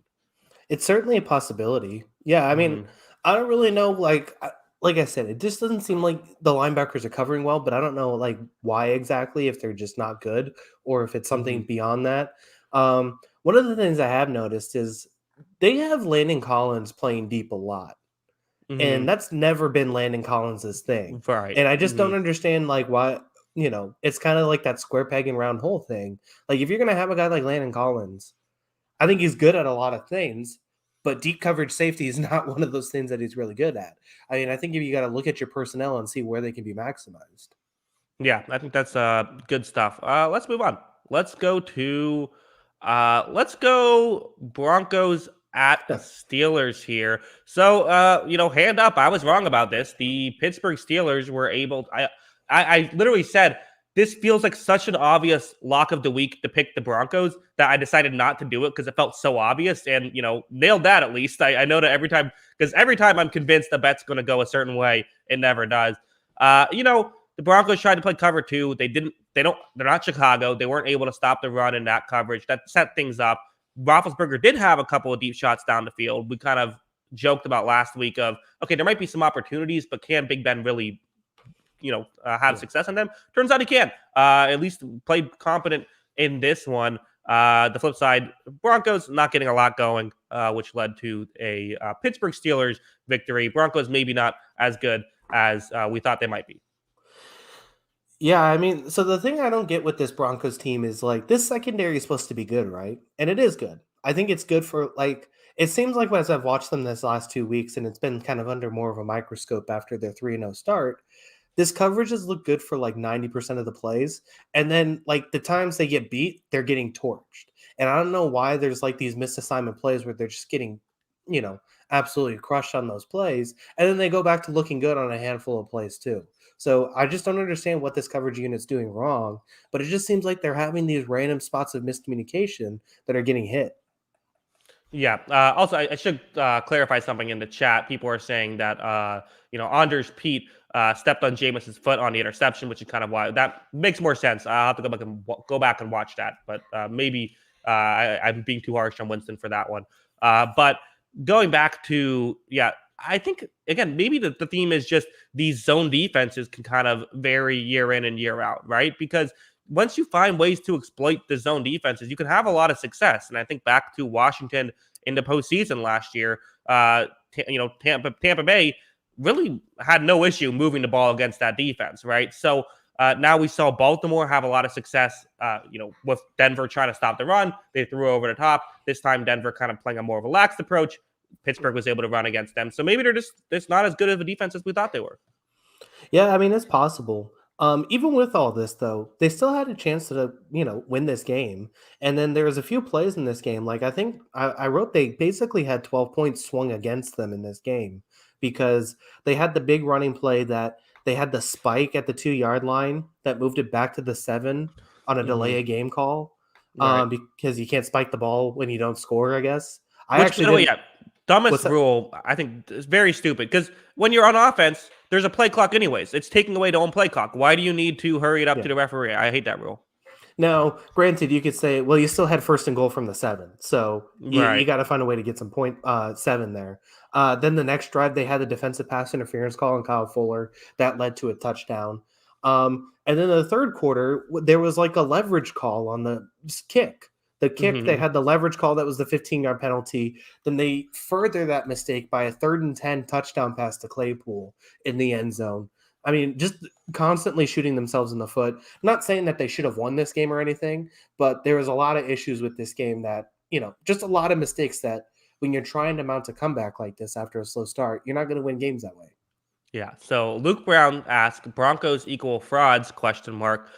It's certainly a possibility. Yeah, I mean, I don't really know, like I said, it just doesn't seem like the linebackers are covering well, but I don't know why exactly, if they're just not good or if it's something beyond that. One of the things I have noticed is they have Landon Collins playing deep a lot. And that's never been Landon Collins' thing. Right. And I just don't understand why, it's kind of like that square peg and round hole thing. Like, if you're going to have a guy like Landon Collins, I think he's good at a lot of things, but deep coverage safety is not one of those things that he's really good at. I mean, I think you got to look at your personnel and see where they can be maximized. Yeah, I think that's good stuff. Let's move on. Let's go Broncos at Steelers here. So, hand up, I was wrong about this. The Pittsburgh Steelers were able, I literally said, this feels like such an obvious lock of the week to pick the Broncos that I decided not to do it because it felt so obvious and, nailed that at least. I know that every time I'm convinced the bet's going to go a certain way, it never does. The Broncos tried to play cover 2. They're not Chicago. They weren't able to stop the run in that coverage. That set things up. Roethlisberger did have a couple of deep shots down the field. We kind of joked about last week of, okay, there might be some opportunities, but can Big Ben really have success on them? Turns out he can. At least played competent in this one. The flip side, Broncos not getting a lot going, which led to a Pittsburgh Steelers victory. Broncos maybe not as good as we thought they might be. Yeah, I mean, so the thing I don't get with this Broncos team is like this secondary is supposed to be good, right? And it is good. I think it's good for like it seems like as I've watched them this last 2 weeks, and it's been kind of under more of a microscope after their 3-0 start. This coverage has looked good for like 90% of the plays. And then like the times they get beat, they're getting torched. And I don't know why there's like these misassignment plays where they're just getting, absolutely crushed on those plays. And then they go back to looking good on a handful of plays too. So I just don't understand what this coverage unit's doing wrong, but it just seems like they're having these random spots of miscommunication that are getting hit. Yeah. Also, I should clarify something in the chat. People are saying that Anders Pete stepped on Jameis's foot on the interception, which is kind of why that makes more sense. I'll have to go back and watch that, but maybe I'm being too harsh on Winston for that one. But going back to I think again maybe the theme is just these zone defenses can kind of vary year in and year out, right? Because once you find ways to exploit the zone defenses, you can have a lot of success. And I think back to Washington in the postseason last year, Tampa Bay really had no issue moving the ball against that defense, right? So now we saw Baltimore have a lot of success, with Denver trying to stop the run. They threw over the top. This time, Denver kind of playing a more relaxed approach. Pittsburgh was able to run against them. So maybe they're just not as good of a defense as we thought they were. Yeah, I mean, it's possible. Even with all this, though, they still had a chance to, win this game. And then there was a few plays in this game. Like I think I wrote they basically had 12 points swung against them in this game because they had the big running play that they had the spike at the 2-yard line that moved it back to the 7 on a delay of game call. Right. Because you can't spike the ball when you don't score, I guess. I Which, by actually the way, didn't. dumbest rule, I think is very stupid because when you're on offense, there's a play clock anyways. It's taking away the own play clock. Why do you need to hurry it up to the referee? I hate that rule. Now, granted, you could say, well, you still had first and goal from the 7, so you Right. got to find a way to get some point 7 there. Then the next drive, they had a defensive pass interference call on Kyle Fuller that led to a touchdown. And then the third quarter, there was like a leverage call on the kick. The kick, they had the leverage call that was the 15-yard penalty. Then they further that mistake by a 3rd and 10 touchdown pass to Claypool in the end zone. I mean, just constantly shooting themselves in the foot. I'm not saying that they should have won this game or anything, but there was a lot of issues with this game that, just a lot of mistakes that when you're trying to mount a comeback like this after a slow start, you're not going to win games that way. Yeah. So Luke Brown asked, Broncos equal frauds, question mark.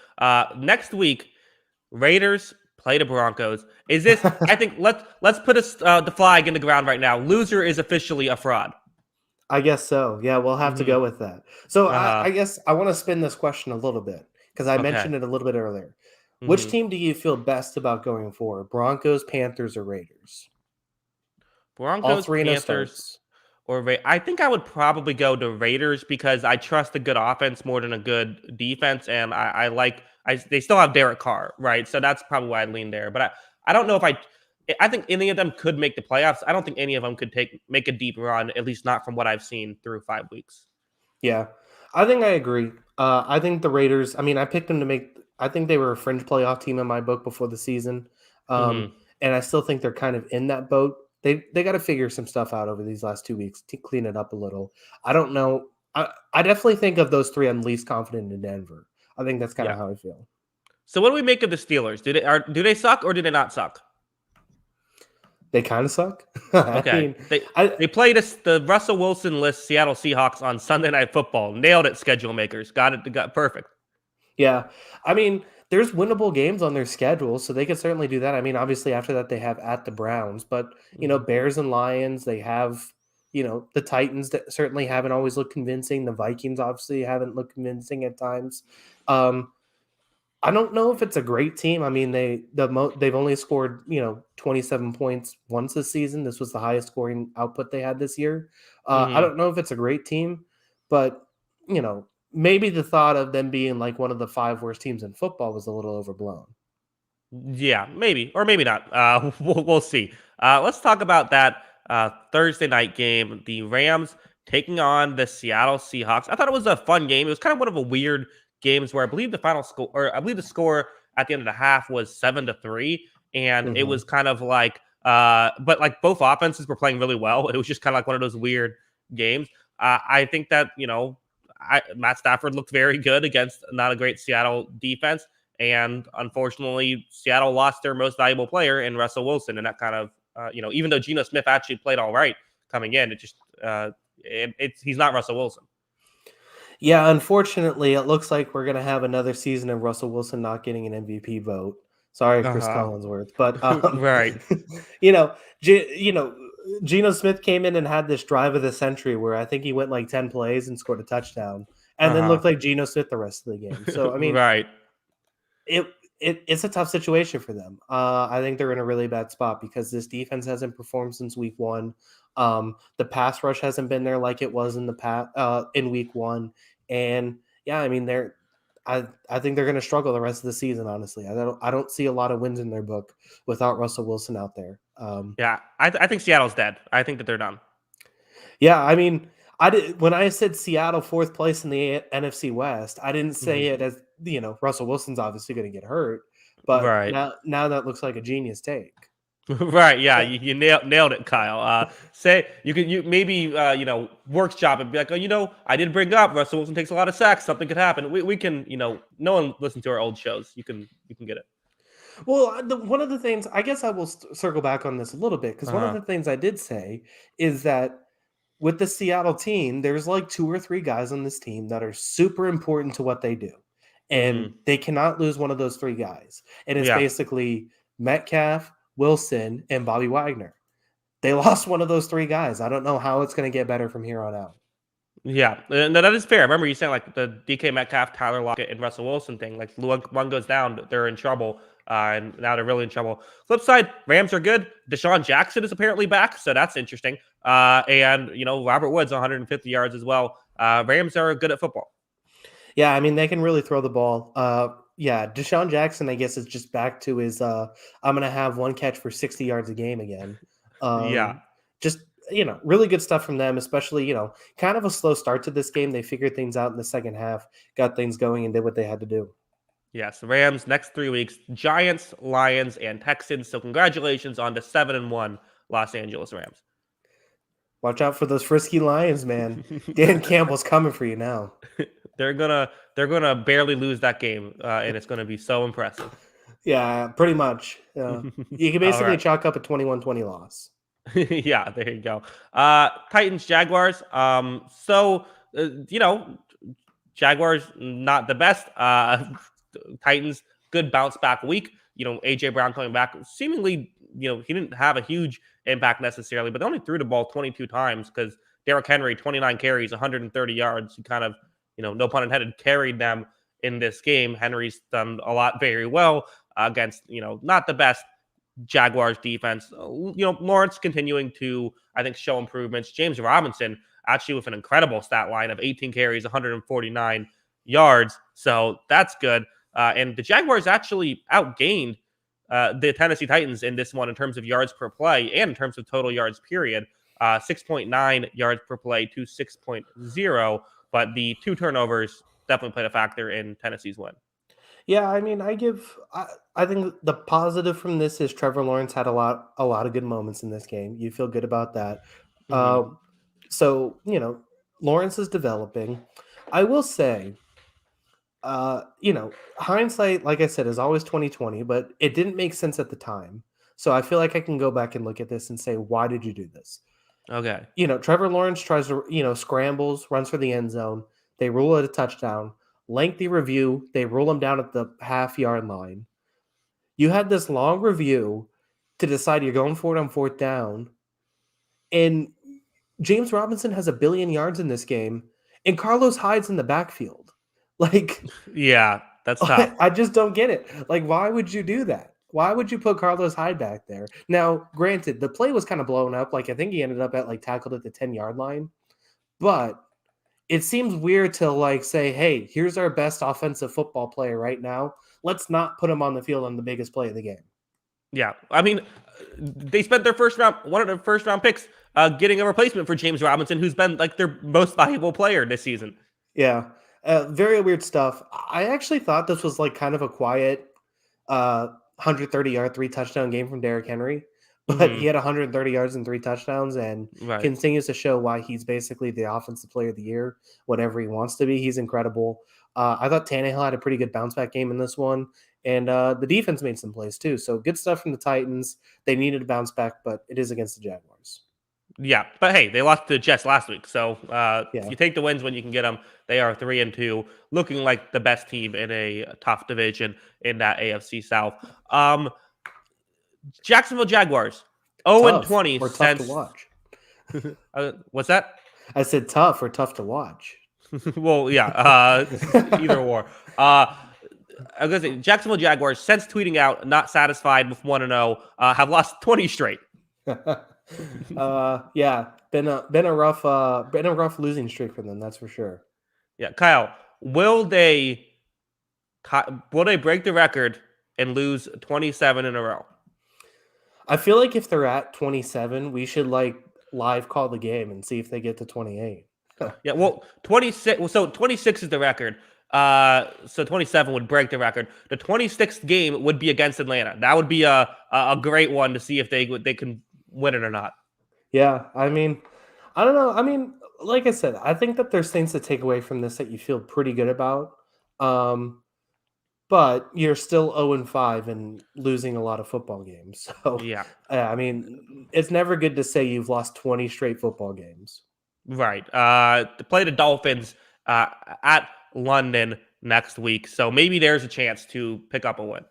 Next week, Raiders play the Broncos. Is this, I think, let's put the flag in the ground right now. Loser is officially a fraud. I guess so. Yeah, we'll have to go with that. So I guess I want to spin this question a little bit because I mentioned it a little bit earlier. Which team do you feel best about going forward? Broncos, Panthers, or Raiders? All Broncos, 3-0 Panthers, starts. or I think I would probably go to Raiders because I trust a good offense more than a good defense, and they still have Derek Carr, right? So that's probably why I lean there. But I don't know if I think any of them could make the playoffs. I don't think any of them could make a deep run, at least not from what I've seen through 5 weeks. Yeah, I think I agree. I think the Raiders, I mean, I picked them to make, I think they were a fringe playoff team in my book before the season. And I still think they're kind of in that boat. They got to figure some stuff out over these last 2 weeks to clean it up a little. I don't know. I definitely think of those three, I'm least confident in Denver. I think that's kind of how I feel. So what do we make of the Steelers? Do they suck or do they not suck? They kind of suck. Okay. They played the Russell Wilson-less Seattle Seahawks on Sunday Night Football. Nailed it, schedule makers. Got perfect. Yeah. I mean, there's winnable games on their schedule, so they could certainly do that. I mean, obviously after that they have at the Browns, but Bears and Lions, they have, the Titans that certainly haven't always looked convincing. The Vikings obviously haven't looked convincing at times. I don't know if it's a great team. I mean, they've only scored 27 points once this season. This was the highest scoring output they had this year. I don't know if it's a great team, but maybe the thought of them being like one of the 5 worst teams in football was a little overblown. Yeah, maybe or maybe not. We'll see. Let's talk about that Thursday night game. The Rams taking on the Seattle Seahawks. I thought it was a fun game. It was kind of one of a weird games where I believe the score at the end of the half was 7-3. and it Mhm. was kind of like, but like both offenses were playing really well. It was just kind of like one of those weird games. I think that Matt Stafford looked very good against not a great Seattle defense, and unfortunately, Seattle lost their most valuable player in Russell Wilson, and that kind of even though Geno Smith actually played all right coming in, it just he's not Russell Wilson. Yeah, unfortunately, it looks like we're gonna have another season of Russell Wilson not getting an MVP vote. Sorry, Chris Uh Collinsworth, but huh. Right. you know, Geno Smith came in and had this drive of the century where I think he went like 10 plays and scored a touchdown, and then Uh looked like Geno Smith the rest of the game. huh. So I mean, Right. it, it's a tough situation for them. I think they're in a really bad spot because this defense hasn't performed since week one. The pass rush hasn't been there like it was in week one, and yeah, I mean I think they're going to struggle the rest of the season. Honestly, I don't see a lot of wins in their book without Russell Wilson out there. Yeah, I think Seattle's dead. I think that they're done. Yeah, I mean, I did when I said Seattle fourth place in the NFC West. I didn't say Mhm. it as Russell Wilson's obviously going to get hurt, but Right. now that looks like a genius take. Right, yeah, Yeah. you nailed it, Kyle. Say you maybe workshop and be like, oh, I did bring up Russell Wilson takes a lot of sacks. Something could happen. We can, no one listened to our old shows. You can get it. Well, one of the things I guess I will circle back on this a little bit because Uh one of huh. the things I did say is that with the Seattle team, there's like two or three guys on this team that are super important to what they do. And Hmm. they cannot lose one of those three guys. And it's Yeah. basically Metcalf, Wilson, and Bobby Wagner. They lost one of those three guys. I don't know how it's going to get better from here on out. Yeah, no, that is fair. I remember you saying like the DK Metcalf, Tyler Lockett, and Russell Wilson thing. Like one goes down, they're in trouble, and now they're really in trouble. Flip side, Rams are good. Deshaun Jackson is apparently back, so that's interesting. And Robert Woods, 150 yards as well. Rams are good at football. Yeah, I mean, they can really throw the ball. Yeah, Deshaun Jackson, I guess, is just back to his I'm going to have one catch for 60 yards a game again. Yeah, Just, really good stuff from them, especially, kind of a slow start to this game. They figured things out in the second half, got things going, and did what they had to do. yes. Rams next 3 weeks: Giants, Lions, and Texans. So congratulations on the 7-1 Los Angeles Rams. Watch out for those frisky Lions, man. Dan Campbell's coming for you now. they're gonna barely lose that game, and it's gonna be so impressive. Yeah, pretty much. You can All basically right. chalk up a 21-20 loss. Yeah, there you go. Titans, Jaguars. Jaguars not the best. Titans good bounce back week. AJ Brown coming back. Seemingly, he didn't have a huge impact necessarily, but they only threw the ball 22 times because Derrick Henry 29 carries, 130 yards. He kind of, no pun intended, carried them in this game. Henry's done a lot very well against not the best Jaguars defense. Lawrence continuing to, I think, show improvements. James Robinson actually with an incredible stat line of 18 carries, 149 yards. So that's good. And the Jaguars actually outgained the Tennessee Titans in this one in terms of yards per play and in terms of total yards period. 6.9 yards per play to 6.0. But the two turnovers definitely played a factor in Tennessee's win. Yeah, I mean, I think the positive from this is Trevor Lawrence had a lot of good moments in this game. You feel good about that. Hmm. Um, so Lawrence is developing. I will say, hindsight, like I said, is always 2020, but it didn't make sense at the time. So I feel like I can go back and look at this and say, why did you do this? Okay. Trevor Lawrence tries to, scrambles, runs for the end zone. They rule it a touchdown. Lengthy review. They rule him down at the half-yard line. You had this long review to decide you're going for it on fourth down. And James Robinson has 1 billion yards in this game, and Carlos Hyde's in the backfield. Like, Yeah, that's tough. I just don't get it. Like, why would you do that? Why would you put Carlos Hyde back there? Now, granted, the play was kind of blown up. Like, I think he ended up at tackled at the 10-yard line. But it seems weird to say, hey, here's our best offensive football player right now. Let's not put him on the field on the biggest play of the game. Yeah, I mean, they spent one of their first round picks, getting a replacement for James Robinson, who's been like their most valuable player this season. Yeah. Very weird stuff. I actually thought this was kind of a quiet 130-yard, 3-touchdown game from Derrick Henry, but Hmm. he had 130 yards and 3 touchdowns and Right. continues to show why he's basically the offensive player of the year, whatever he wants to be. He's incredible. I thought Tannehill had a pretty good bounce back game in this one, and the defense made some plays too. So good stuff from the Titans. They needed to bounce back, but it is against the Jaguars. Yeah, but hey, they lost to the Jets last week, so if Yeah, you take the wins when you can get them, they are 3-2, looking like the best team in a tough division in that AFC South. Um, Jacksonville Jaguars, 0 and tough 20 or tough to since. watch. What's that? I said tough or tough to watch. Well, yeah, either or. I was gonna say Jacksonville Jaguars, since tweeting out not satisfied with 1-0, have lost 20 straight. Yeah, been a rough losing streak for them, that's for sure. Yeah, Kyle, will they will they break the record and lose 27 in a row? I feel like if they're at 27, we should like live call the game and see if they get to 28. Yeah, well, 26. Well, so 26 is the record. So 27 would break the record. The 26th game would be against Atlanta. That would be a great one to see if they can win it or not. Yeah, I mean, I don't know. I mean, like I said, I think that there's things to take away from this that you feel pretty good about. Um, but you're still 0 and 5 and losing a lot of football games. So, Yeah, I mean, it's never good to say you've lost 20 straight football games. right. To play the Dolphins at London next week, so maybe there's a chance to pick up a win.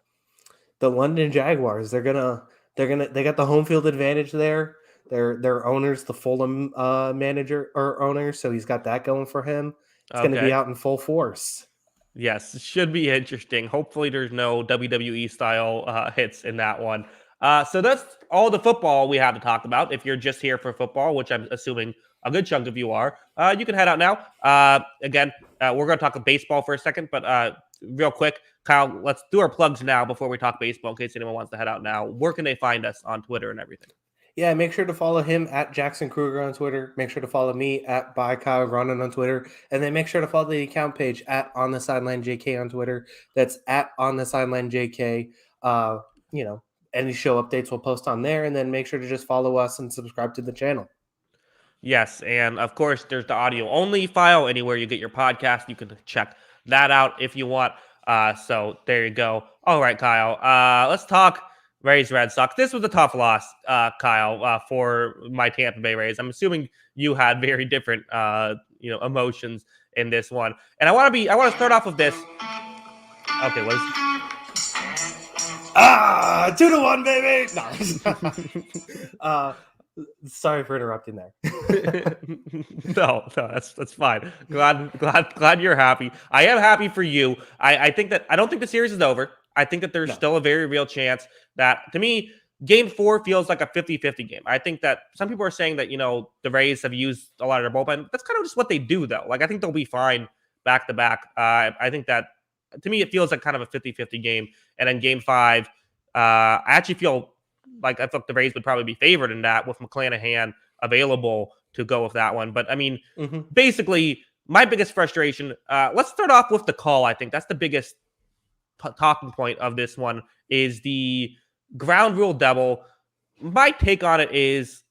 The London Jaguars, they got the home field advantage there. Their owner's the Fulham manager or owner, so he's got that going for him. It's going to be Okay. out in full force. Yes, it should be interesting. Hopefully, there's no WWE style hits in that one. So that's all the football we have to talk about. If you're just here for football, which I'm assuming a good chunk of you are, you can head out now. Again, we're going to talk baseball for a second, but real quick, Kyle, let's do our plugs now before we talk baseball in case anyone wants to head out now. Where can they find us on Twitter and everything? Yeah, make sure to follow him at Jackson Kruger on Twitter. Make sure to follow me at by Kyle Ronan on Twitter. And then make sure to follow the account page at On the Sideline JK on Twitter. That's at On the Sideline JK. You know, any show updates we'll post on there. And then make sure to just follow us and subscribe to the channel. Yes, and of course, there's the audio only file anywhere you get your podcast. You can check that out if you want. So there you go. All right, Kyle. Let's talk Rays Red Sox. This was a tough loss, Kyle, for my Tampa Bay Rays. I'm assuming you had very different, emotions in this one. And I want to start off with this. Okay, what is? 2-1, baby. No. Sorry for interrupting there. No, that's fine. Glad you're happy. I am happy for you. I think that I don't think the series is over. I think that there's No. still a very real chance that, to me, game 4 feels like a 50-50 game. I think that some people are saying that, the Rays have used a lot of their bullpen. That's kind of just what they do, though. Like, I think they'll be fine back to back. I think that, to me, it feels like kind of a 50-50 game. And then game 5, I actually feel like I thought the Rays would probably be favored in that with McClanahan available to go with that one. But I mean, basically, my biggest frustration. Let's start off with the call. I think that's the biggest talking point of this one is the ground rule double. My take on it is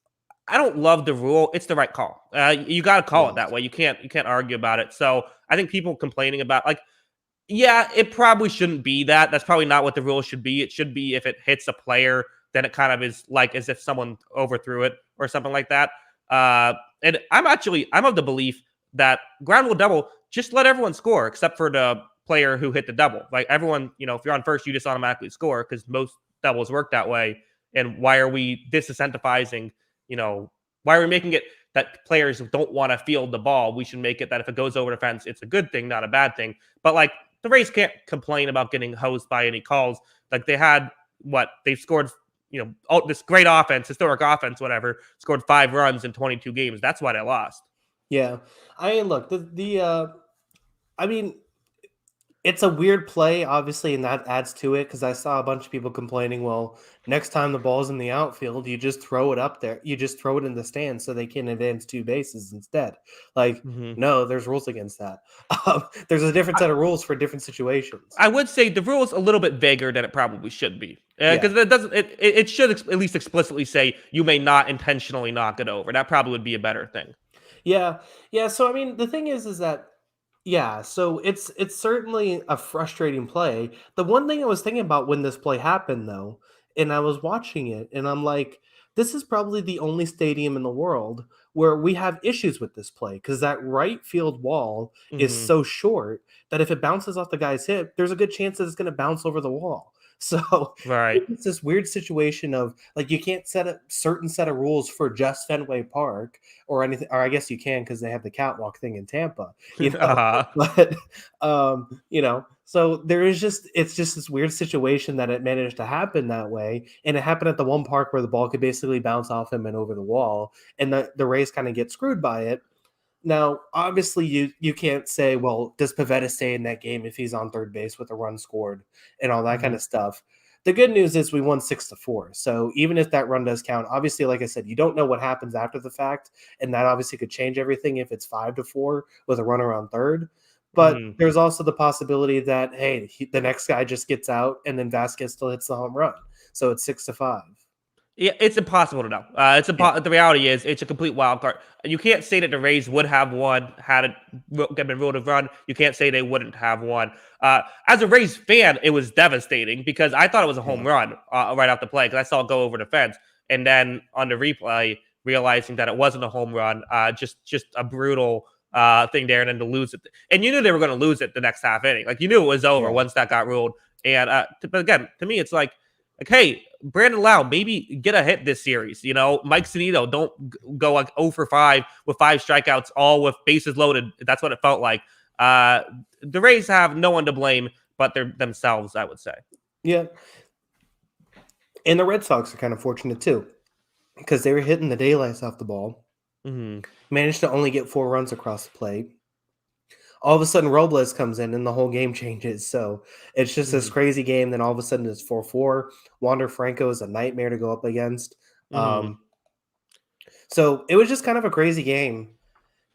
I don't love the rule. It's the right call. You got to call it that way. You can't argue about it. So I think people complaining about yeah, it probably shouldn't be that. That's probably not what the rule should be. It should be if it hits a player, then it kind of is like as if someone overthrew it or something like that. And I'm of the belief that ground rule double, just let everyone score except for the player who hit the double. Like everyone, if you're on first, you just automatically score because most doubles work that way. And why are we disincentivizing, why are we making it that players don't want to field the ball? We should make it that if it goes over the fence, it's a good thing, not a bad thing. But the Rays can't complain about getting hosed by any calls. Like they had they've scored, this great offense, historic offense, whatever, scored 5 runs in 22 games. That's why they lost. Yeah. I mean, look, I mean, It's a weird play, obviously, and that adds to it because I saw a bunch of people complaining, well, next time the ball's in the outfield, you just throw it up there. You just throw it in the stands so they can advance 2 bases instead. Like, Mhm. no, there's rules against that. There's a different set of rules for different situations. I would say the rule is a little bit vaguer than it probably should be, Yeah. because it doesn't. It should at least explicitly say you may not intentionally knock it over. That probably would be a better thing. Yeah. Yeah, so I mean, the thing is that yeah, so it's certainly a frustrating play. The one thing I was thinking about when this play happened though, and I was watching it and I'm like, this is probably the only stadium in the world where we have issues with this play because that right field wall is Hmm. so short that if it bounces off the guy's hip, there's a good chance that it's going to bounce over the wall. So Right. it's this weird situation of like you can't set a certain set of rules for just Fenway Park or anything, or I guess you can because they have the catwalk thing in Tampa, you know. uh But so there is just it's just this weird situation that it managed to happen that way, and it happened at the one park where the ball could basically bounce off him and over the wall, and the Rays kind of get screwed by it. Now, obviously, you can't say, well, does Pavetta stay in that game if he's on third base with a run scored and all that kind hmm of stuff. The good news is we won 6-4. So even if that run does count, obviously, like I said, you don't know what happens after the fact, and that obviously could change everything if it's 5-4 with a run around third. But hmm there's also the possibility that hey, the next guy just gets out, and then Vasquez still hits the home run, so it's 6-5. Yeah, it's impossible to know. Yeah, The reality is it's a complete wild card. You can't say that the Rays would have won had it been ruled a run. You can't say they wouldn't have won. As a Rays fan, it was devastating because I thought it was a home yeah, run right off the play because I saw it go over the fence, and then on the replay, realizing that it wasn't a home run, just a brutal thing there, and then to lose it, and you knew they were going to lose it the next half inning. Like you knew it was over yeah. once that got ruled. And but again, to me, it's like, hey, Brandon Lau, maybe get a hit this series. You know, Mike Sanito, don't go like 0 for 5 with 5 strikeouts, all with bases loaded. That's what it felt like. Uh, the Rays have no one to blame but themselves, I would say. Yeah. And the Red Sox are kind of fortunate too because they were hitting the daylights off the ball, Hmm. managed to only get 4 runs across the plate. All of a sudden, Robles comes in and the whole game changes. So it's just this Hmm. crazy game. Then all of a sudden, it's 4-4. Wander Franco is a nightmare to go up against. Hmm. So it was just kind of a crazy game.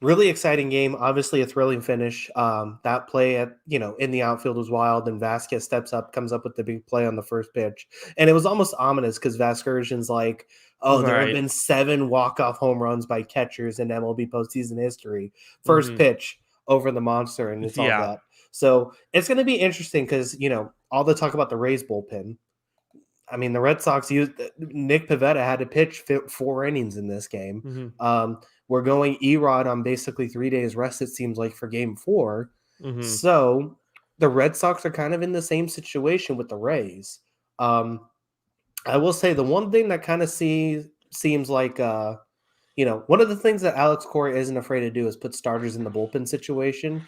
Really exciting game. Obviously, a thrilling finish. That play at in the outfield was wild. And Vasquez steps up, comes up with the big play on the first pitch, and it was almost ominous because Vasgersian's like, "Oh, there have Right. been 7 walk-off home runs by catchers in MLB postseason history." First Hmm. pitch over the monster, and it's all Yeah. that. So it's going to be interesting because all the talk about the Rays bullpen. I mean, the Red Sox used Nick Pivetta had to pitch 4 innings in this game. Hmm. We're going Erod on basically 3 days rest. It seems like for Game 4. Hmm. So the Red Sox are kind of in the same situation with the Rays. Um, I will say the one thing that kind of seems like one of the things that Alex Cora isn't afraid to do is put starters in the bullpen situation.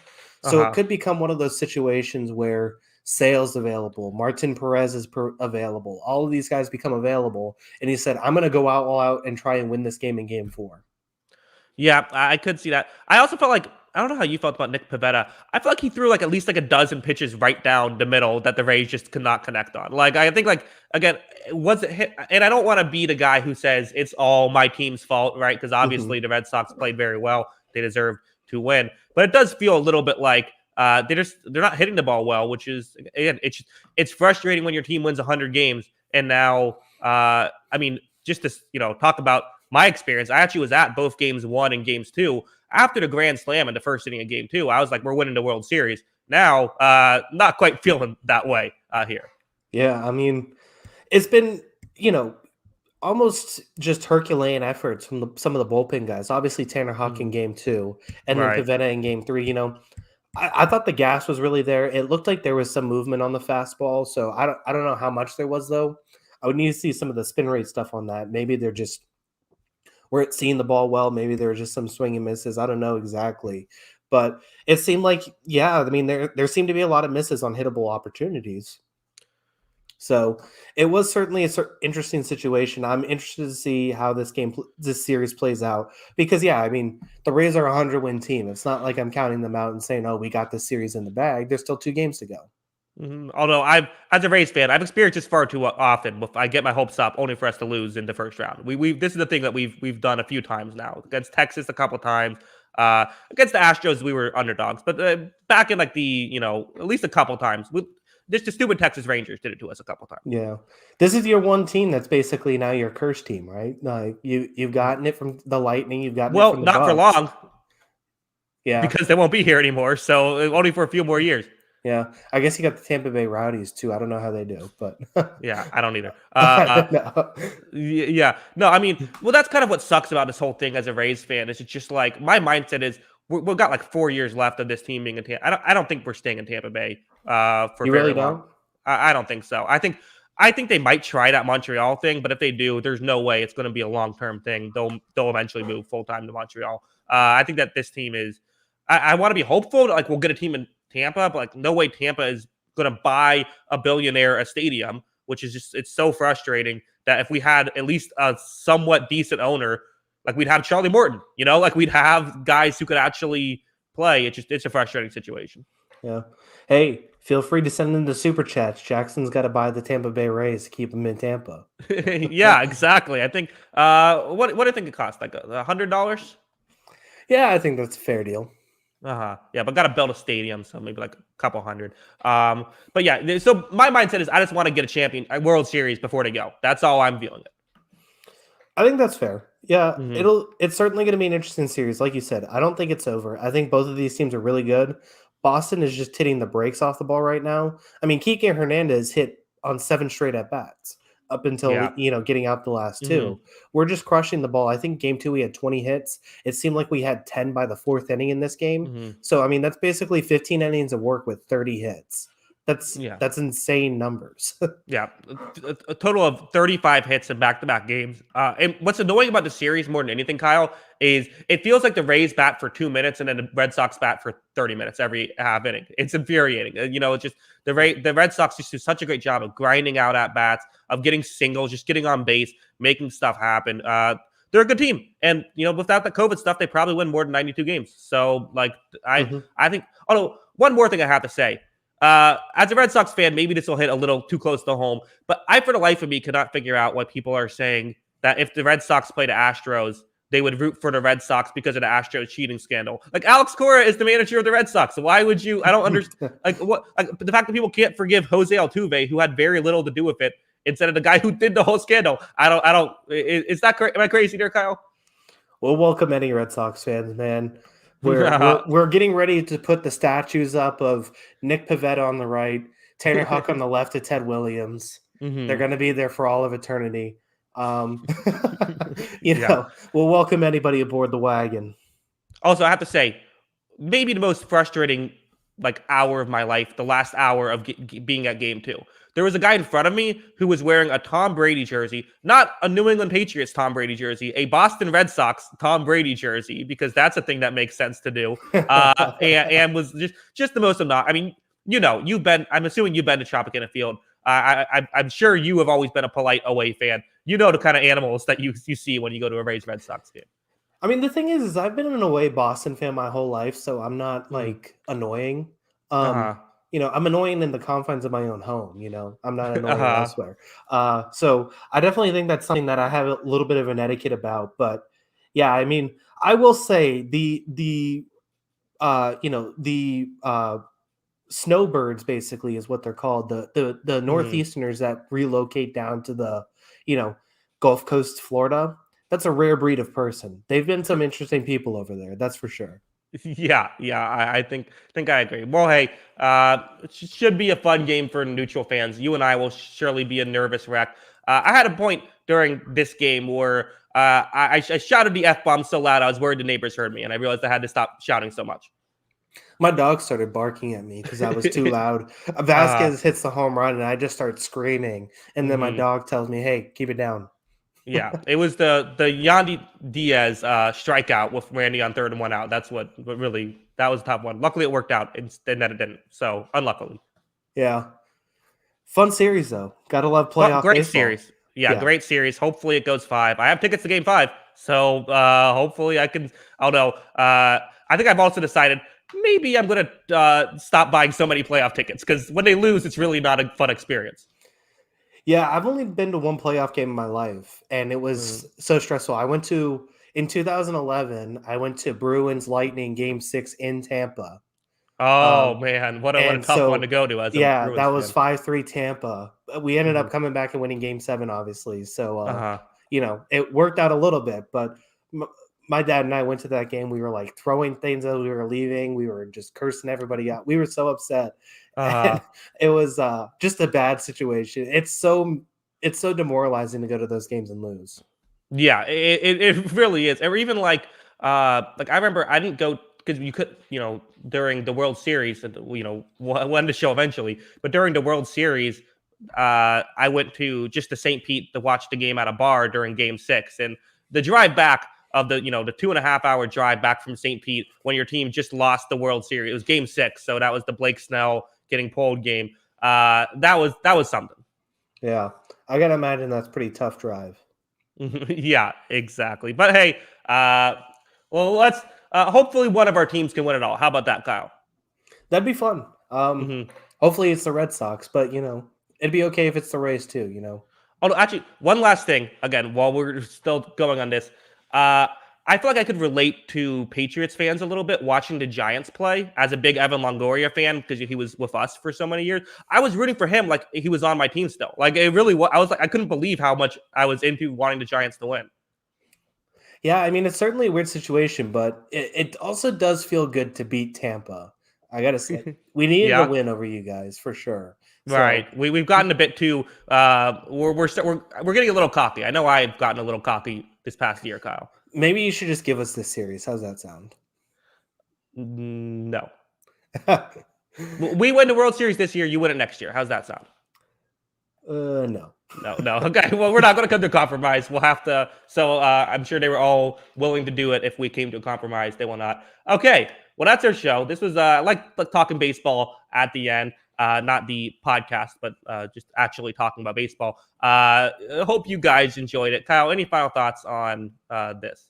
Uh So it huh. could become one of those situations where Sale's available, Martin Perez is available, all of these guys become available, and he said, "I'm going to go out all out and try and win this game in Game 4." Yeah, I could see that. I also felt like I don't know how you felt about Nick Pivetta. I felt like he threw like at least like a dozen pitches right down the middle that the Rays just could not connect on. Like I think like again, was it hit? And I don't want to be the guy who says it's all my team's fault, right? Because Mhm. obviously the Red Sox played very well. They deserve to win, but it does feel a little bit like they're not hitting the ball well, which is again it's frustrating when your team wins 100 games and now I mean just to talk about my experience, I actually was at both games 1 and games 2. After the grand slam in the first inning of game 2, I was like, we're winning the World Series. Now, not quite feeling that way here. Yeah, I mean, it's been, you know, almost just Herculean efforts from some of the bullpen guys. Obviously, Tanner Houck in Mhm. Game 2, and then Right. Pivetta in Game 3. I thought the gas was really there. It looked like there was some movement on the fastball, so I don't know how much there was though. I would need to see some of the spin rate stuff on that. Maybe they're just weren't seeing the ball well. Maybe there were just some swing and misses. I don't know exactly, but it seemed like yeah. I mean there seemed to be a lot of misses on hittable opportunities. So it was certainly interesting situation. I'm interested to see how this series plays out because, yeah, I mean, the Rays are a 100-win team. It's not like I'm counting them out and saying, "Oh, we got this series in the bag." There's still 2 games to go. Although as a Rays fan, I've experienced this far too often. I get my hopes up only for us to lose in the first round. This is the thing that we've done a few times now against Texas a couple times. Against the Astros, we were underdogs, but back in like at least a couple times, just the stupid Texas Rangers did it to us a couple times. Yeah, this is your one team that's basically now your cursed team, right? You've gotten it from the Lightning, you've gotten it Well, from the not for Bucks. long, Yeah, because they won't be here anymore. So only for a few more years. yeah. I guess you got the Tampa Bay Rowdies too. I don't know how they do, but Yeah, I don't either. no. Yeah, no, I mean, well, that's kind of what sucks about this whole thing as a Rays fan. Is it's just like my mindset is we've got like 4 years left of this team being in Tampa. I don't think we're staying in Tampa Bay for You very really long. don't? I don't think so. I think they might try that Montreal thing, but if they do, there's no way it's going to be a long term thing. They'll eventually move full time to Montreal. I think that this team is. I want to be hopeful. Like we'll get a team in Tampa, but like no way Tampa is going to buy a billionaire a stadium, which is just it's so frustrating that if we had at least a somewhat decent owner, like we'd have Charlie Morton, like we'd have guys who could actually play. It's a frustrating situation. Yeah. Hey, feel free to send in the super chats. Jackson's got to buy the Tampa Bay Rays to keep them in Tampa. Yeah, exactly. I think what do you think it costs? Like $100? Yeah, I think that's a fair deal. Yeah, but got to build a stadium, so maybe like a couple hundred. But yeah, so my mindset is I just want to get a World Series before they go. That's all I'm feeling it. I think that's fair. Yeah, Mm-hmm. it's certainly going to be an interesting series. Like you said, I don't think it's over. I think both of these teams are really good. Boston is just hitting the brakes off the ball right now. I mean, Kike Hernandez hit on 7 straight at bats up until Yeah. getting out the last 2. Mm-hmm. We're just crushing the ball. I think game 2 we had 20 hits. It seemed like we had 10 by the 4th inning in this game. Mm-hmm. So I mean, that's basically 15 innings of work with 30 hits. Yeah. That's insane numbers. Yeah, a total of 35 hits in back-to-back games. And what's annoying about the series more than anything, Kyle, is it feels like the Rays bat for 2 minutes and then the Red Sox bat for 30 minutes every half inning. It's infuriating. It's just the Red Sox just do such a great job of grinding out at bats, of getting singles, just getting on base, making stuff happen. They're a good team, and without the COVID stuff, they probably win more than 92 games. So, like, I think. Although one more thing I have to say. As a Red Sox fan, maybe this will hit a little too close to home, but I, for the life of me, cannot figure out why people are saying that if the Red Sox play the Astros, they would root for the Red Sox because of the Astros cheating scandal. Like Alex Cora is the manager of the Red Sox. So why would you? I don't understand. Like what? Like, the fact that people can't forgive Jose Altuve, who had very little to do with it, instead of the guy who did the whole scandal. I don't. Is that am I crazy there, Kyle? We'll welcome any Red Sox fans, man. We're getting ready to put the statues up of Nick Pivetta on the right, Tanner Huck on the left of Ted Williams. Mm-hmm. They're going to be there for all of eternity. Yeah. We'll welcome anybody aboard the wagon. Also, I have to say, maybe the most frustrating hour of my life, the last hour of being at game 2. There was a guy in front of me who was wearing a Tom Brady jersey, not a New England Patriots Tom Brady jersey, a Boston Red Sox Tom Brady jersey, because that's a thing that makes sense to do. And was just the most not. I mean, I'm assuming you've been to Tropicana Field. I'm sure you have always been a polite away fan. You know the kind of animals that you see when you go to a Rays Red Sox game. I mean, the thing is I've been an away Boston fan my whole life, so I'm not annoying. I'm annoying in the confines of my own home. I'm not annoying elsewhere. So I definitely think that's something that I have a little bit of an etiquette about. But yeah, I mean, I will say the snowbirds basically is what they're called. The Northeasterners that relocate down to the Gulf Coast, Florida. That's a rare breed of person. They've been some interesting people over there. That's for sure. Yeah. I think I agree. Well, hey, it should be a fun game for neutral fans. You and I will surely be a nervous wreck. I had a point during this game where I shouted the F-bomb so loud I was worried the neighbors heard me, and I realized I had to stop shouting so much. My dog started barking at me because I was too loud. Vasquez hits the home run, and I just start screaming. And then my dog tells me, "Hey, keep it down." Yeah, it was the Yandy Diaz strikeout with Randy on 3rd and 1 out. That's what really, that was the top one. Luckily, it worked out, and then it didn't. So, unluckily. Yeah. Fun series though. Gotta love playoff Great baseball. series. Yeah, great series. Hopefully it goes 5. I have tickets to game 5. So hopefully I can. Oh no. I think I've also decided maybe I'm going to stop buying so many playoff tickets because when they lose, it's really not a fun experience. Yeah, I've only been to one playoff game in my life, and it was so stressful. In 2011, I went to Bruins Lightning Game 6 in Tampa. Oh man, what a And tough one to so, go to as a yeah, that Bruins was fan. 5-3 Tampa. We ended Hmm. up coming back and winning Game 7, obviously. So, Uh-huh. it worked out a little bit. But my dad and I went to that game. We were like throwing things as we were leaving. We were just cursing everybody out. We were so upset, Uh-huh. and it was just a bad situation. It's so demoralizing to go to those games and lose. Yeah, it really is. Or even like I remember I didn't go because you could, during the World Series, and when the show eventually, but during the World Series, I went to just the St. Pete to watch the game at a bar during Game 6, and the drive back of the 2.5 hour drive back from St. Pete when your team just lost the World Series. It was Game 6, so that was the Blake Snell getting pulled game. That was something. Yeah, I gotta imagine that's a pretty tough drive. Yeah, exactly. But hey, well, let's hopefully one of our teams can win it all. How about that, Kyle? That'd be fun. Hmm. Hopefully it's the Red Sox, but it'd be okay if it's the Rays too. Oh, actually, one last thing. Again, while we're still going on this, I feel like I could relate to Patriots fans a little bit watching the Giants play as a big Evan Longoria fan because he was with us for so many years. I was rooting for him like he was on my team still. Like it really was. I was like, I couldn't believe how much I was into wanting the Giants to win. Yeah, I mean it's certainly a weird situation, but it also does feel good to beat Tampa. I gotta say, we needed a Yeah. win over you guys for sure. Right. So We've gotten a bit too we're getting a little cocky. I know I've gotten a little cocky this past year, Kyle. maybe you should just give us this series. How's that sound? No. We win the World Series this year, you win it next year. How's that sound? No. No, no. Okay. Well, we're not going to come to a compromise. We'll have to. So I'm sure they were all willing to do it if we came to a compromise. They will not. Okay. Well, that's our show. This was like talking baseball at the end. Not the podcast, but just actually talking about baseball. I hope you guys enjoyed it. Kyle, any final thoughts on this?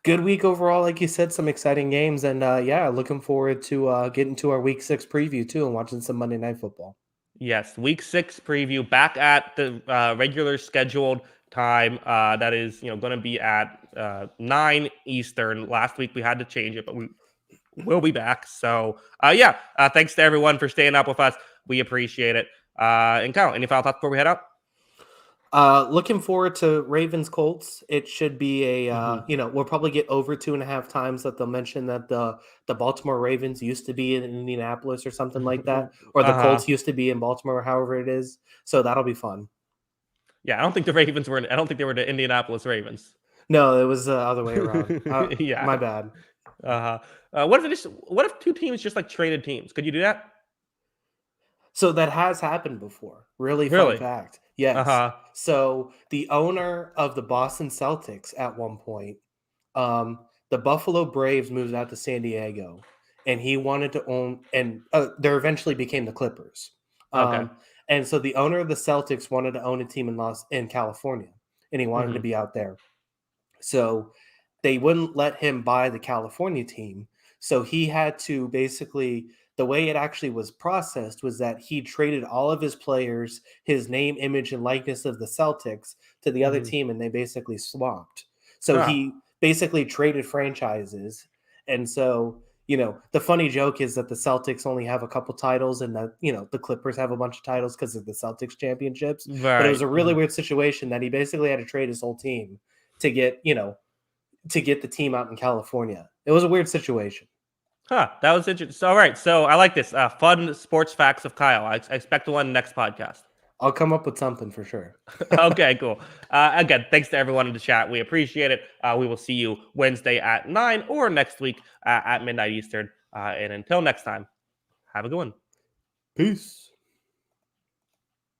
Good week overall, like you said, some exciting games, and yeah, looking forward to getting to our Week 6 preview too, and watching some Monday Night Football. Yes, Week 6 preview back at the regular scheduled time. That is, going to be at 9 Eastern. Last week we had to change it, but we'll be back. So, yeah, thanks to everyone for staying up with us. We appreciate it. And Kyle, any final thoughts before we head out? Looking forward to Ravens Colts. It should be Mhm. we'll probably get over 2.5 times that they'll mention that the Baltimore Ravens used to be in Indianapolis or something like that, or the Uh-huh. Colts used to be in Baltimore, however it is. So that'll be fun. Yeah, I don't think the Ravens were. I don't think they were the Indianapolis Ravens. No, it was the other way around. Yeah. My bad. Uh-huh. What if two teams just like traded teams? Could you do that? So that has happened before. Really fun Really? fact. Yes. Uh-huh. So the owner of the Boston Celtics at one point, the Buffalo Braves moved out to San Diego, and he wanted to own, and there eventually became the Clippers. Okay. And so the owner of the Celtics wanted to own a team in California, and he wanted to Hmm. be out there. So they wouldn't let him buy the California team. So he had to basically, the way it actually was processed was that he traded all of his players, his name, image, and likeness of the Celtics to the other Hmm. team, and they basically swapped. So Huh. he basically traded franchises. And so, the funny joke is that the Celtics only have a couple titles and that, the Clippers have a bunch of titles because of the Celtics championships. But it was Right. a really weird situation that he basically had to trade his whole team to get the team out in California. It was a weird situation. Huh. That was interesting. So, all right. So I like this. Fun sports facts of Kyle. I expect one next podcast. I'll come up with something for sure. Okay, cool. Again, thanks to everyone in the chat. We appreciate it. We will see you Wednesday at 9 or next week at midnight Eastern. And until next time, have a good one. Peace.